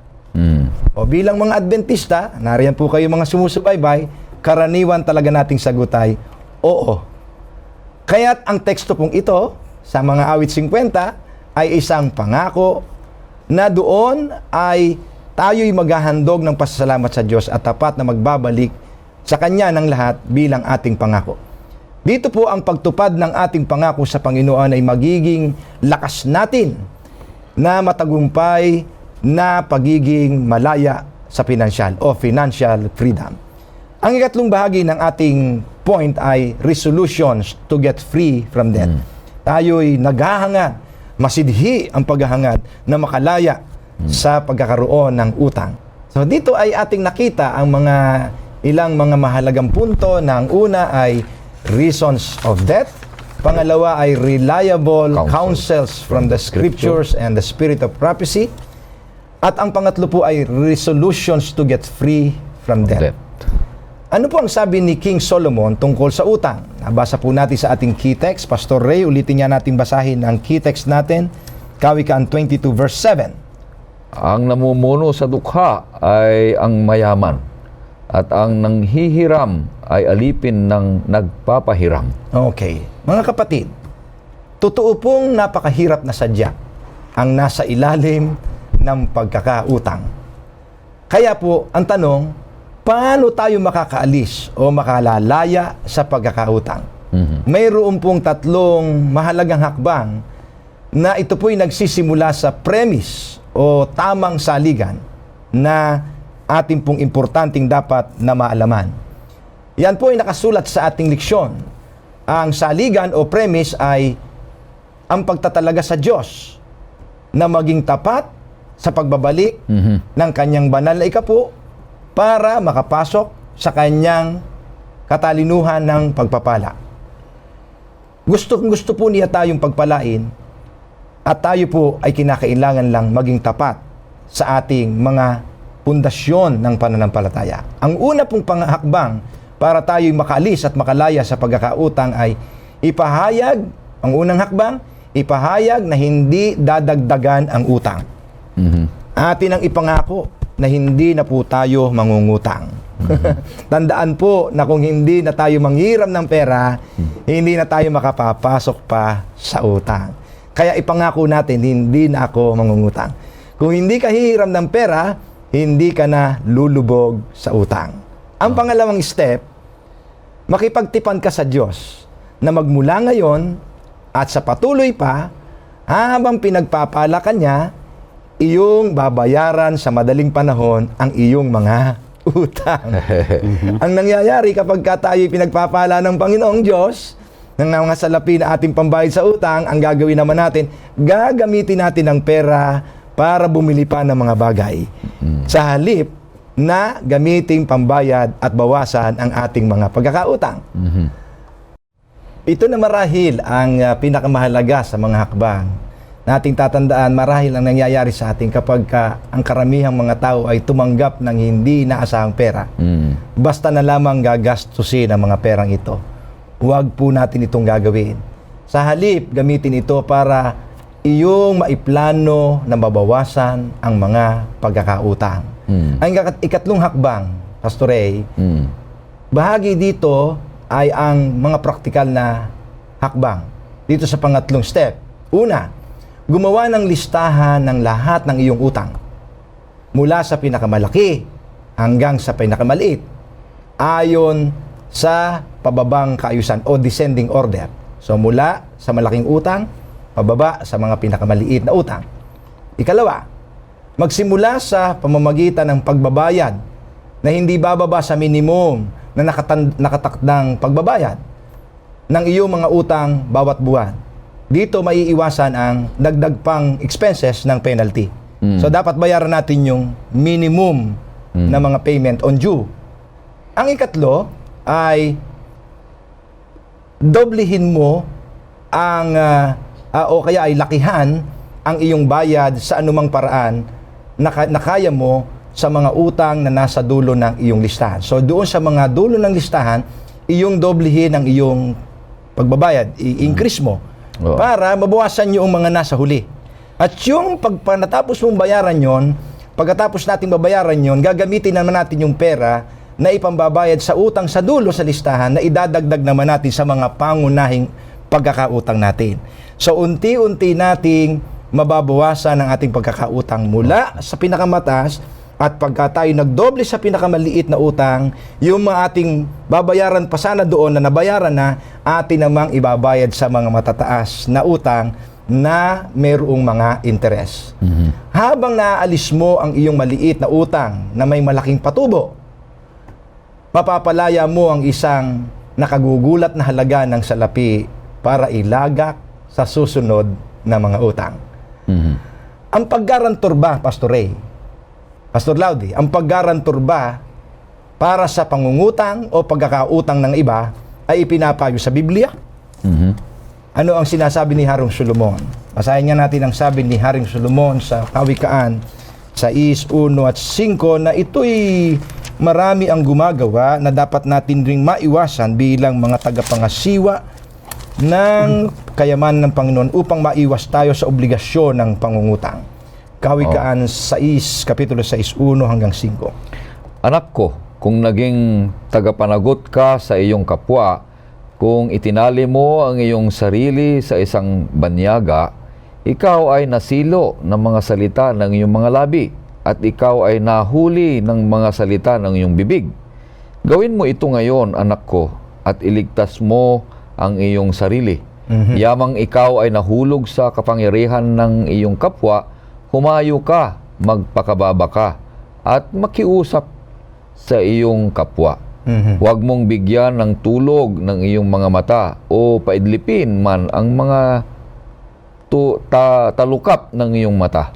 O bilang mga Adventista, nariyan po kayo mga sumusubaybay, karaniwan talaga nating sagot ay, oo. Kaya't ang teksto pong ito, sa mga awit 50, ay isang pangako na doon ay tayo'y maghahandog ng pasasalamat sa Diyos at tapat na magbabalik sa Kanya ng lahat bilang ating pangako. Dito po ang pagtupad ng ating pangako sa Panginoon ay magiging lakas natin na matagumpay na pagiging malaya sa pinansyal o financial freedom. Ang ikatlong bahagi ng ating point ay resolutions to get free from debt. Tayo'y naghahangad, masidhi ang paghahangad na makalaya sa pagkakaroon ng utang. So dito ay ating nakita ang ilang mga mahalagang punto na ang una ay reasons of debt. Pangalawa ay reliable counsels from the scriptures and the spirit of prophecy. At ang pangatlo po ay resolutions to get free from debt. Ano po ang sabi ni King Solomon tungkol sa utang? Nabasa po natin sa ating key text. Pastor Ray, ulitin niya natin basahin ang key text natin. Kawikaan 22 verse 7. Ang namumuno sa dukha ay ang mayaman, at ang nanghihiram ay alipin ng nagpapahiram. Okay. Mga kapatid, totoo pong napakahirap na sadya ang nasa ilalim ng pagkakautang. Kaya po, ang tanong, paano tayo makakaalis o makalalaya sa pagkakautang? Mayroon pong tatlong mahalagang hakbang na ito po'y nagsisimula sa premise o tamang saligan na ating pong importanteng dapat na maalaman. Yan po ay nakasulat sa ating leksyon. Ang saligan o premise ay ang pagtatalaga sa Diyos na maging tapat sa pagbabalik ng kanyang banal na ikapu para makapasok sa kanyang katalinuhan ng pagpapala. Gusto po niya tayong pagpalain at tayo po ay kinakailangan lang maging tapat sa ating mga pundasyon ng pananampalataya. Ang una pong panghakbang para tayo'y makaalis at makalaya sa pagkakautang ay ipahayag, ang unang hakbang, ipahayag na hindi dadagdagan ang utang. Atin ang ipangako na hindi na po tayo mangungutang. Tandaan po na kung hindi na tayo manghiram ng pera, hindi na tayo makapapasok pa sa utang. Kaya ipangako natin, hindi na ako mangungutang. Kung hindi ka hihiram ng pera, hindi ka na lulubog sa utang. Ang pangalawang step, makipagtipan ka sa Diyos na magmula ngayon at sa patuloy pa, habang pinagpapala ka niya, iyong babayaran sa madaling panahon ang iyong mga utang. Ang nangyayari kapag tayo pinagpapala ng Panginoong Diyos, ng mga salapi na ating pambayad sa utang, ang gagawin naman natin, gagamitin natin ang pera para bumili pa ng mga bagay. Sa halip na gamiting pambayad at bawasan ang ating mga pagkakautang. Ito na marahil ang pinakamahalaga sa mga hakbang. Nating tatandaan, marahil ang nangyayari sa ating kapag ang karamihang mga tao ay tumanggap ng hindi inaasahang pera. Basta na lamang gagastusin ang mga perang ito. Huwag po natin itong gagawin. Sa halip, gamitin ito para iyong maiplano na mabawasan ang mga pagkakautang. Ang ikatlong hakbang, Pastor Ray, bahagi dito ay ang mga praktikal na hakbang. Dito sa pangatlong step. Una, gumawa ng listahan ng lahat ng iyong utang. Mula sa pinakamalaki hanggang sa pinakamaliit. Ayon sa pababang kaayusan o descending order. So mula sa malaking utang, pababa sa mga pinakamaliit na utang. Ikalawa, magsimula sa pamamagitan ng pagbabayad na hindi bababa sa minimum na nakatakdang pagbabayad ng iyong mga utang bawat buwan. Dito maiiwasan ang dagdag pang expenses ng penalty. So dapat bayaran natin yung minimum na mga payment on due. Ang ikatlo ay doblehin mo ang o kaya ay lakihan ang iyong bayad sa anumang paraan na kaya mo sa mga utang na nasa dulo ng iyong listahan. So doon sa mga dulo ng listahan, iyong doblehin ang iyong pagbabayad, i-increase mo para mabawasan yung mga nasa huli. At yung pagpanatapos mong bayaran yon, pagkatapos nating babayaran yon, gagamitin naman natin yung pera na ipambabayad sa utang sa dulo sa listahan na idadagdag naman natin sa mga pangunahing pagkakautang natin. So unti-unti nating mababawasan ang ating pagkakautang mula sa pinakamataas at pagka tayo nagdoble sa pinakamaliit na utang, yung mga ating babayaran pa sana doon na nabayaran na, atin namang ibabayad sa mga matataas na utang na mayroong mga interes. Habang naaalis mo ang iyong maliit na utang na may malaking patubo, mapapalaya mo ang isang nakagugulat na halaga ng salapi para ilagak sa susunod na mga utang. Ang paggarantor ba, Pastor Ray, Pastor Laudy, ang paggarantor ba para sa pangungutang o pagkakautang ng iba ay ipinapayo sa Biblia? Ano ang sinasabi ni Haring Solomon? Basahin nga natin ang sabi ni Haring Solomon sa Kawikaan sa 6:1 at 5 na ito'y marami ang gumagawa na dapat natin ring maiwasan bilang mga tagapangasiwa ng kayamanan ng Panginoon upang maiwas tayo sa obligasyon ng pangungutang. Kawikaan 6, Kapitulo 6:1 hanggang 5. Anak ko, kung naging tagapanagot ka sa iyong kapwa, kung itinali mo ang iyong sarili sa isang banyaga, ikaw ay nasilo ng mga salita ng iyong mga labi, at ikaw ay nahuli ng mga salita ng iyong bibig. Gawin mo ito ngayon, anak ko, at iligtas mo ang iyong sarili. Yamang ikaw ay nahulog sa kapangyarihan ng iyong kapwa, humayo ka, magpakababa ka, at makiusap sa iyong kapwa. Huwag mong bigyan ng tulog ng iyong mga mata o paidlipin man ang mga talukap ng iyong mata.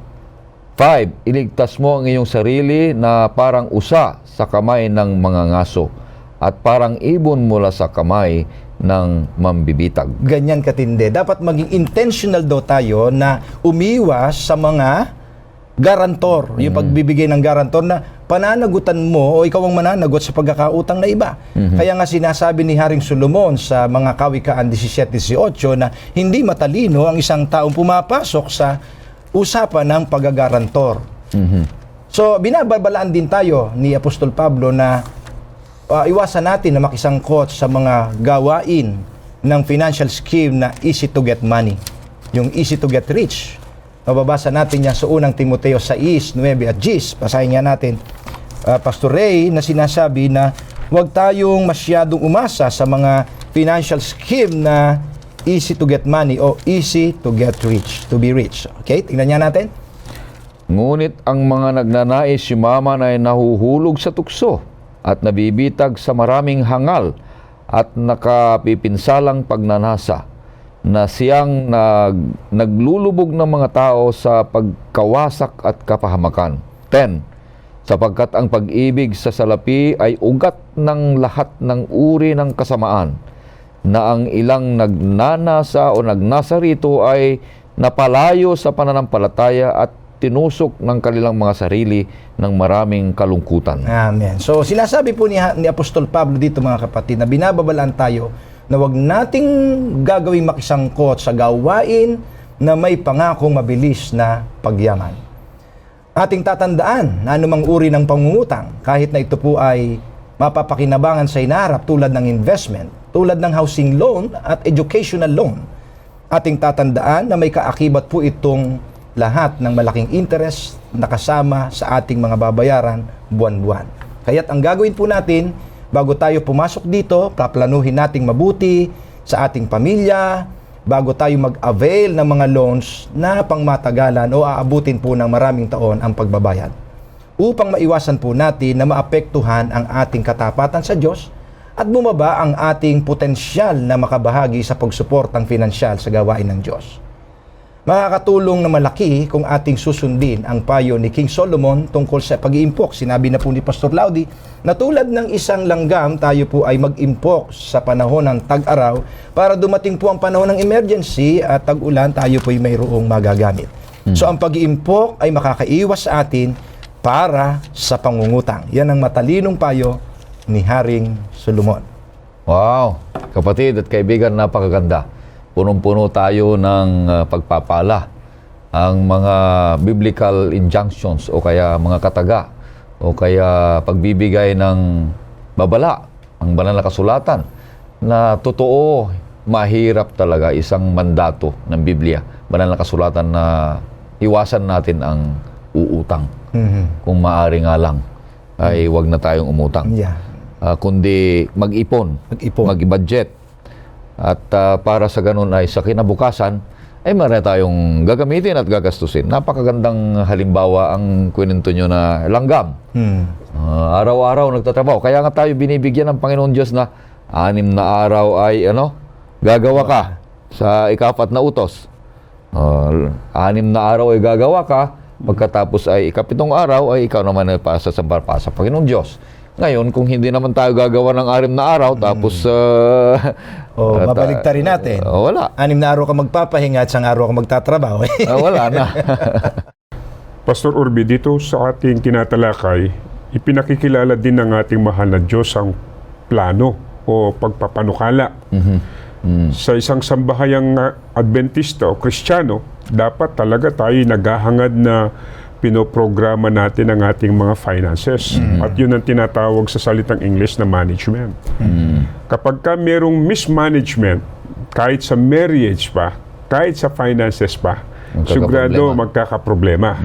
5. Iligtas mo ang iyong sarili na parang usa sa kamay ng mga ngaso at parang ibon mula sa kamay ng mambibitag. Ganyan katindi. Dapat maging intentional daw tayo na umiwas sa mga garantor. Yung pagbibigay ng garantor na pananagutan mo o ikaw ang mananagot sa pagkakautang na iba. Kaya nga sinasabi ni Haring Solomon sa mga Kawikaan 17:18 na hindi matalino ang isang taong pumapasok sa usapan ng paggagarantor. So, binababalaan din tayo ni Apostol Pablo na iwasan natin na makisangkot sa mga gawain ng financial scheme na easy to get money. Yung easy to get rich. Mababasa natin yan sa unang Timoteo 6:9 at 10. Basahin nga natin, Pastor Ray, na sinasabi na huwag tayong masyadong umasa sa mga financial scheme na easy to get money o easy to get rich, to be rich. Okay, tingnan nga natin. Ngunit ang mga nagnanais yumaman ay nahuhulog sa tukso at nabibitag sa maraming hangal at nakapipinsalang pagnanasa na siyang naglulubog ng mga tao sa pagkawasak at kapahamakan. 10. Sapagkat ang pag-ibig sa salapi ay ugat ng lahat ng uri ng kasamaan, na ang ilang nagnanasa o nagnasa rito ay napalayo sa pananampalataya at tinusok ng kanilang mga sarili ng maraming kalungkutan. Amen. So, sinasabi po ni Apostol Pablo dito, mga kapatid, na binababalaan tayo na wag nating gagawing makisangkot sa gawain na may pangakong mabilis na pagyaman. Ating tatandaan na anumang uri ng pangungutang, kahit na ito po ay mapapakinabangan sa hinaharap tulad ng investment, tulad ng housing loan at educational loan, ating tatandaan na may kaakibat po itong lahat ng malaking interest na kasama sa ating mga babayaran buwan-buwan. Kaya't ang gagawin po natin, bago tayo pumasok dito, paplanuhin nating mabuti sa ating pamilya, bago tayo mag-avail ng mga loans na pangmatagalan o aabutin po ng maraming taon ang pagbabayad. Upang maiwasan po natin na maapektuhan ang ating katapatan sa Diyos at bumaba ang ating potensyal na makabahagi sa pagsuportang pinansyal sa gawain ng Diyos. Makakatulong na malaki kung ating susundin ang payo ni King Solomon tungkol sa pag-iimpok. Sinabi na po ni Pastor Laudi na tulad ng isang langgam, tayo po ay mag-impok sa panahon ng tag-araw para dumating po ang panahon ng emergency at tag-ulan, tayo po ay mayroong magagamit. So ang pag-iimpok ay makakaiwas sa atin para sa pangungutang. Yan ang matalinong payo ni Haring Solomon. Wow! Kapatid at kaibigan, napakaganda. Punong-puno tayo ng pagpapala. Ang mga biblical injunctions o kaya mga kataga o kaya pagbibigay ng babala, ang banal na kasulatan na totoo, mahirap talaga isang mandato ng Biblia, banal na kasulatan na iwasan natin ang uutang. Kung maaari nga lang ay wag na tayong umutang. Yeah. Kundi mag-ipon, mag-budget. At para sa ganun ay sa kinabukasan ay marami tayong gagamitin at gagastusin. Napakagandang halimbawa ang kwento nyo na langgam. Araw-araw nagtatrabaho. Kaya nga tayo binibigyan ng Panginoon Diyos na 6 na araw ay gagawa ka sa ika-4 na utos. 6 na araw ay gagawa ka, pagkatapos ay ika-7 araw ay ikaw naman ay pasa sa Panginoon Diyos. Ngayon, kung hindi naman tayo gagawa ng 6 na araw, tapos mabaligtarin natin. Wala. 6 na araw ka magpapahinga at 1 araw ka magtatrabaho. Wala na. Pastor Urbi, dito sa ating tinatalakay, ipinakikilala din ng ating mahal na Diyos ang plano o pagpapanukala. Sa isang sambahayang Adventista o Kristiyano, dapat talaga tayo naghahangad na pinoprograma natin ang ating mga finances. At yun ang tinatawag sa salitang English na management. Kapag ka merong mismanagement, kahit sa marriage pa, kahit sa finances pa, sigurado magkakaproblema.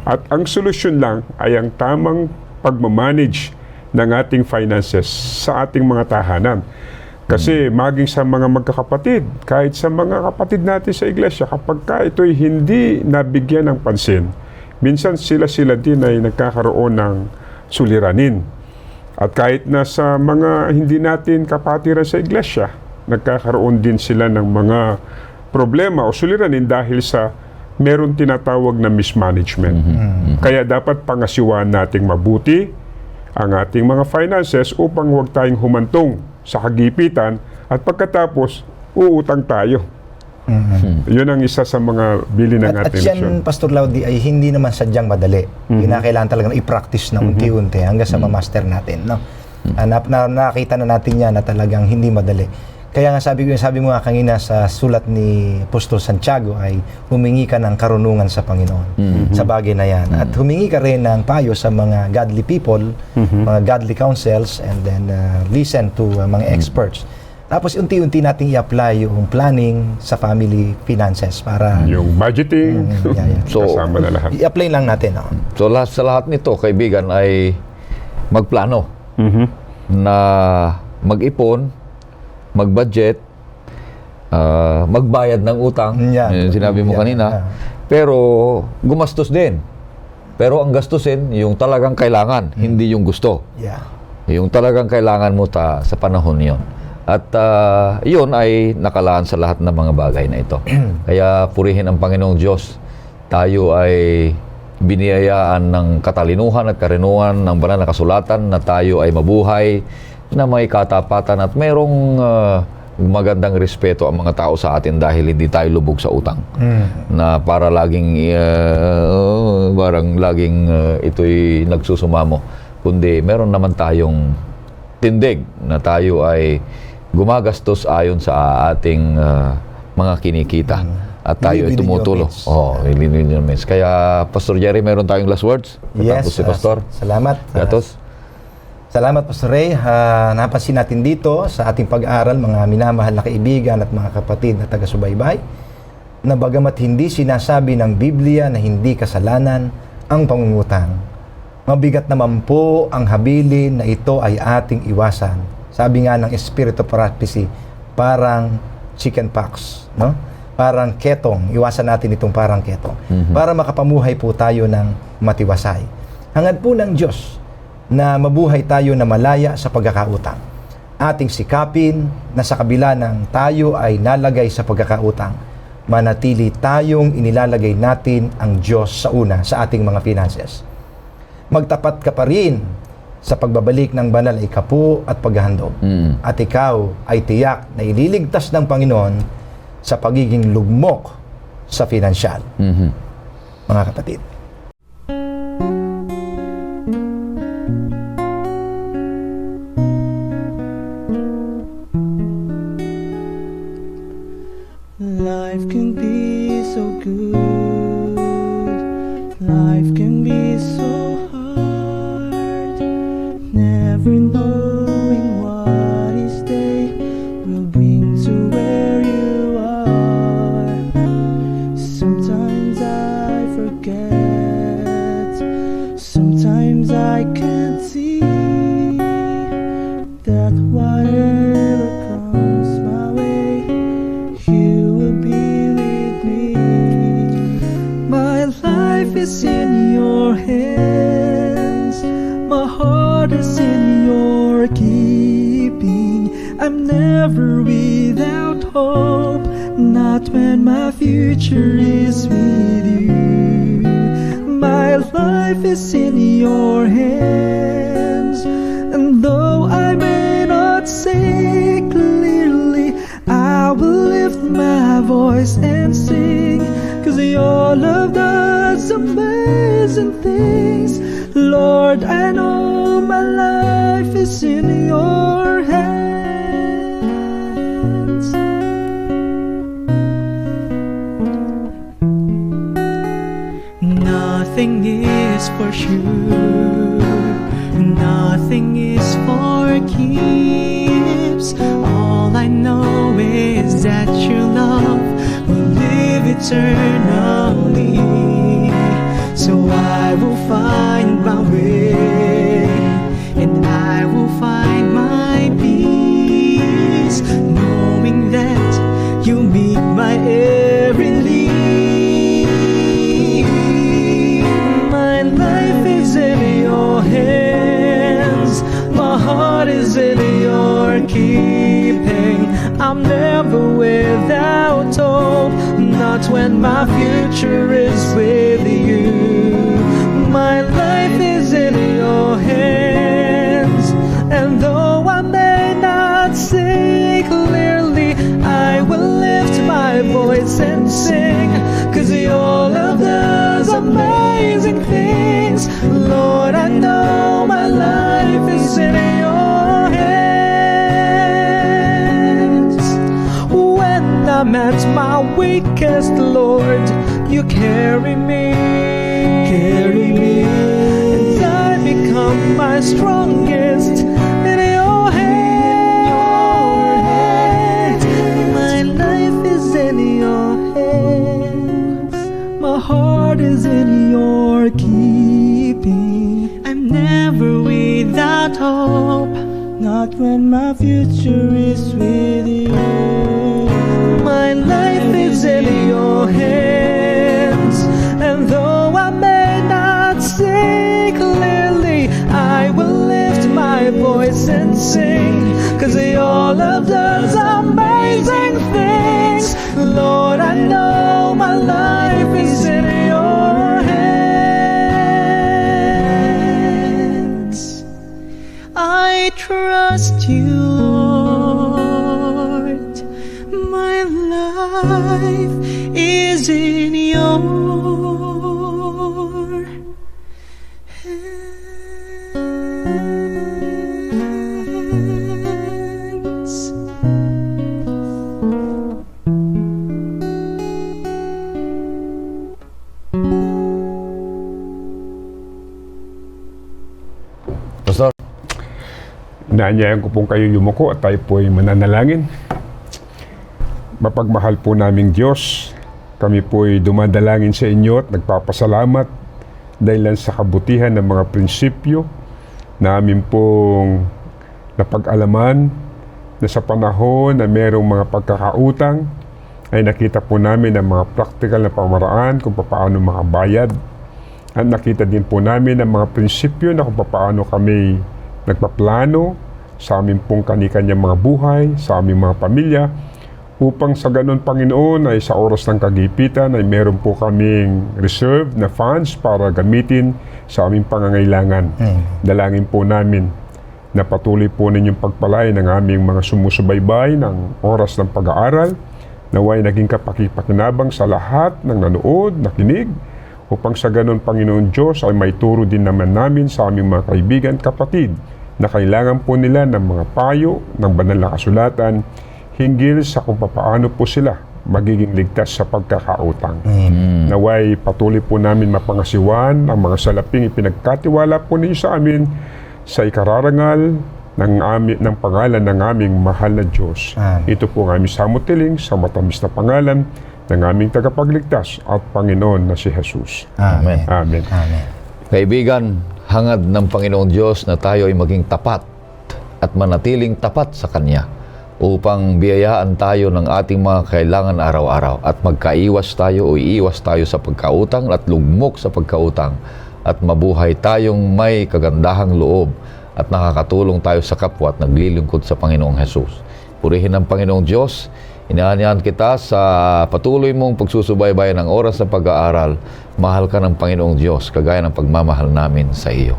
At ang solusyon lang ay ang tamang pagmamanage ng ating finances sa ating mga tahanan. Kasi maging sa mga magkakapatid, kahit sa mga kapatid natin sa iglesia, kapag ka ito'y hindi nabigyan ng pansin, minsan sila din ay nagkakaroon ng suliranin. At kahit na sa mga hindi natin kapatiran sa iglesia, nagkakaroon din sila ng mga problema o suliranin dahil sa meron tinatawag na mismanagement. Kaya dapat pangasiwaan nating mabuti ang ating mga finances upang huwag tayong humantong sa kagipitan at pagkatapos uutang tayo. Yun ang isa sa mga bili ng At ating yan, leksyon. Pastor Laudi, ay hindi naman sadyang madali. Kinakailangan talaga na i-practice na unti-unti hanggang sa ma-master natin. No? Nakita na natin yan na talagang hindi madali. Kaya nga sabi mo nga kanina sa sulat ni Apostol Santiago ay humingi ka ng karunungan sa Panginoon sa bagay na yan. At humingi ka rin ng payo sa mga godly people, mga godly counsels, and then listen to mga experts. Tapos unti-unti nating i-apply yung planning sa family finances para Yung budgeting, So, kasama na lahat. i-apply lang natin. No? So sa lahat nito, kaibigan, ay magplano na mag-ipon, mag-budget, magbayad ng utang. Yung sinabi mo kanina. Pero gumastos din. Pero ang gastusin, yung talagang kailangan, hindi yung gusto. Yeah. Yung talagang kailangan mo sa panahon yon. At yun ay nakalaan sa lahat ng mga bagay na ito. Kaya purihin ang Panginoong Diyos. Tayo ay biniyayaan ng katalinuhan at karinuan ng banal na kasulatan na tayo ay mabuhay na may katapatan at mayroong magandang respeto ang mga tao sa atin dahil hindi tayo lubog sa utang. Na para laging ito'y nagsusumamo. Kundi meron naman tayong tindig na tayo ay gumagastos ayon sa ating mga kinikita. At tayo ay tumutulo. Kaya, Pastor Jerry, meron tayong last words? Yes. Tapos si Pastor. Salamat. Gatos. Salamat, Pastor Ray. Napansin natin dito sa ating pag-aaral, mga minamahal na kaibigan at mga kapatid na taga-subaybay, na bagamat hindi sinasabi ng Biblia na hindi kasalanan ang pangungutang, mabigat naman po ang habilin na ito ay ating iwasan. Sabi nga ng Spirit of Prophecy, parang chicken pox, no? Parang ketong, iwasan natin itong parang ketong. Para makapamuhay po tayo ng matiwasay. Hangad po ng Diyos na mabuhay tayo na malaya sa pagkakautang. Ating sikapin na sa kabila ng tayo ay nalagay sa pagkakautang, manatili tayong inilalagay natin ang Diyos sa una sa ating mga finances. Magtapat ka pa rin sa pagbabalik ng banal na ikapu at paghahandog. At ikaw ay tiyak na ililigtas ng Panginoon sa pagiging lugmok sa pinansyal. Mga kapatid. Life can be so good. Life can be so hard. Never knowing what each day will bring to where you are. Sometimes I forget. Sometimes I can't see that whatever comes my way, you will be with me. My life is in your hands. My heart is in your keeping. I'm never without hope, not when my future is with you. My life is in your hands, and though I may not say clearly, I will lift my voice and sing, 'cause your love does amazing things. Lord, I know my life is in your hands. Nothing is for sure, nothing is for keeps. All I know is that your love will live eternally. So I will find my way, and I will find my peace, knowing that you meet my every need. My life is in your hands, my heart is in your keeping. I'm never without hope, not when my future weakest, Lord, you carry me. And I become my strongest in your hands. My life is in your hands. My heart is in your keeping. I'm never without hope, not when my future is with you. My life is in your hands, and though I may not see clearly, I will lift my voice and sing, 'cause your love does amazing things. Lord, I know my life is in your hands. I trust you, Lord. My life is in your hands. Pastor, Inaanyayan ko pong kayo yumuko at tayo po ay mananalangin. Mapagmahal po naming Diyos, kami po ay dumadalangin sa inyo at nagpapasalamat dahil lang sa kabutihan ng mga prinsipyo na amin pong napag-alaman na sa panahon na merong mga pagkakautang ay nakita po namin ang mga practical na pamaraan kung paano makabayad. At nakita din po namin ang mga prinsipyo na kung paano kami nagpaplano sa aming pong kani-kanyang mga buhay, sa aming mga pamilya, upang sa ganun, Panginoon, ay sa oras ng kagipitan ay meron po kaming reserve na funds para gamitin sa aming pangangailangan. Dalangin po namin na patuloy po ninyong pagpalain ng aming mga sumusubaybay ng oras ng pag-aaral, naway naging kapakipakinabang sa lahat ng nanood, nakinig, upang sa ganun, Panginoon Diyos, ay may turo din naman namin sa aming mga kaibigan, kapatid, na kailangan po nila ng mga payo ng banal na kasulatan hinggil sa kung paano po sila magiging ligtas sa pagkakautang. Naway patuloy po namin mapangasiwan ang mga salaping ipinagkatiwala po ninyo sa amin sa ikararangal ng pangalan ng aming mahal na Diyos. Ito po ang aming samutiling sa matamis na pangalan ng aming tagapagligtas at Panginoon na si Jesus. Amen. Amen. Amen. Kaibigan, hangad ng Panginoong Diyos na tayo ay maging tapat at manatiling tapat sa Kanya upang biyayaan tayo ng ating mga kailangan araw-araw at magkaiwas tayo o iiwas tayo sa pagkautang at lugmok sa pagkautang at mabuhay tayong may kagandahang loob at nakakatulong tayo sa kapwa at naglilingkod sa Panginoong Hesus. Purihin ang Panginoong Diyos. Inaanyahan kita sa patuloy mong pagsusubaybay ng oras ng pag-aaral. Mahal ka ng Panginoong Diyos, kagaya ng pagmamahal namin sa iyo.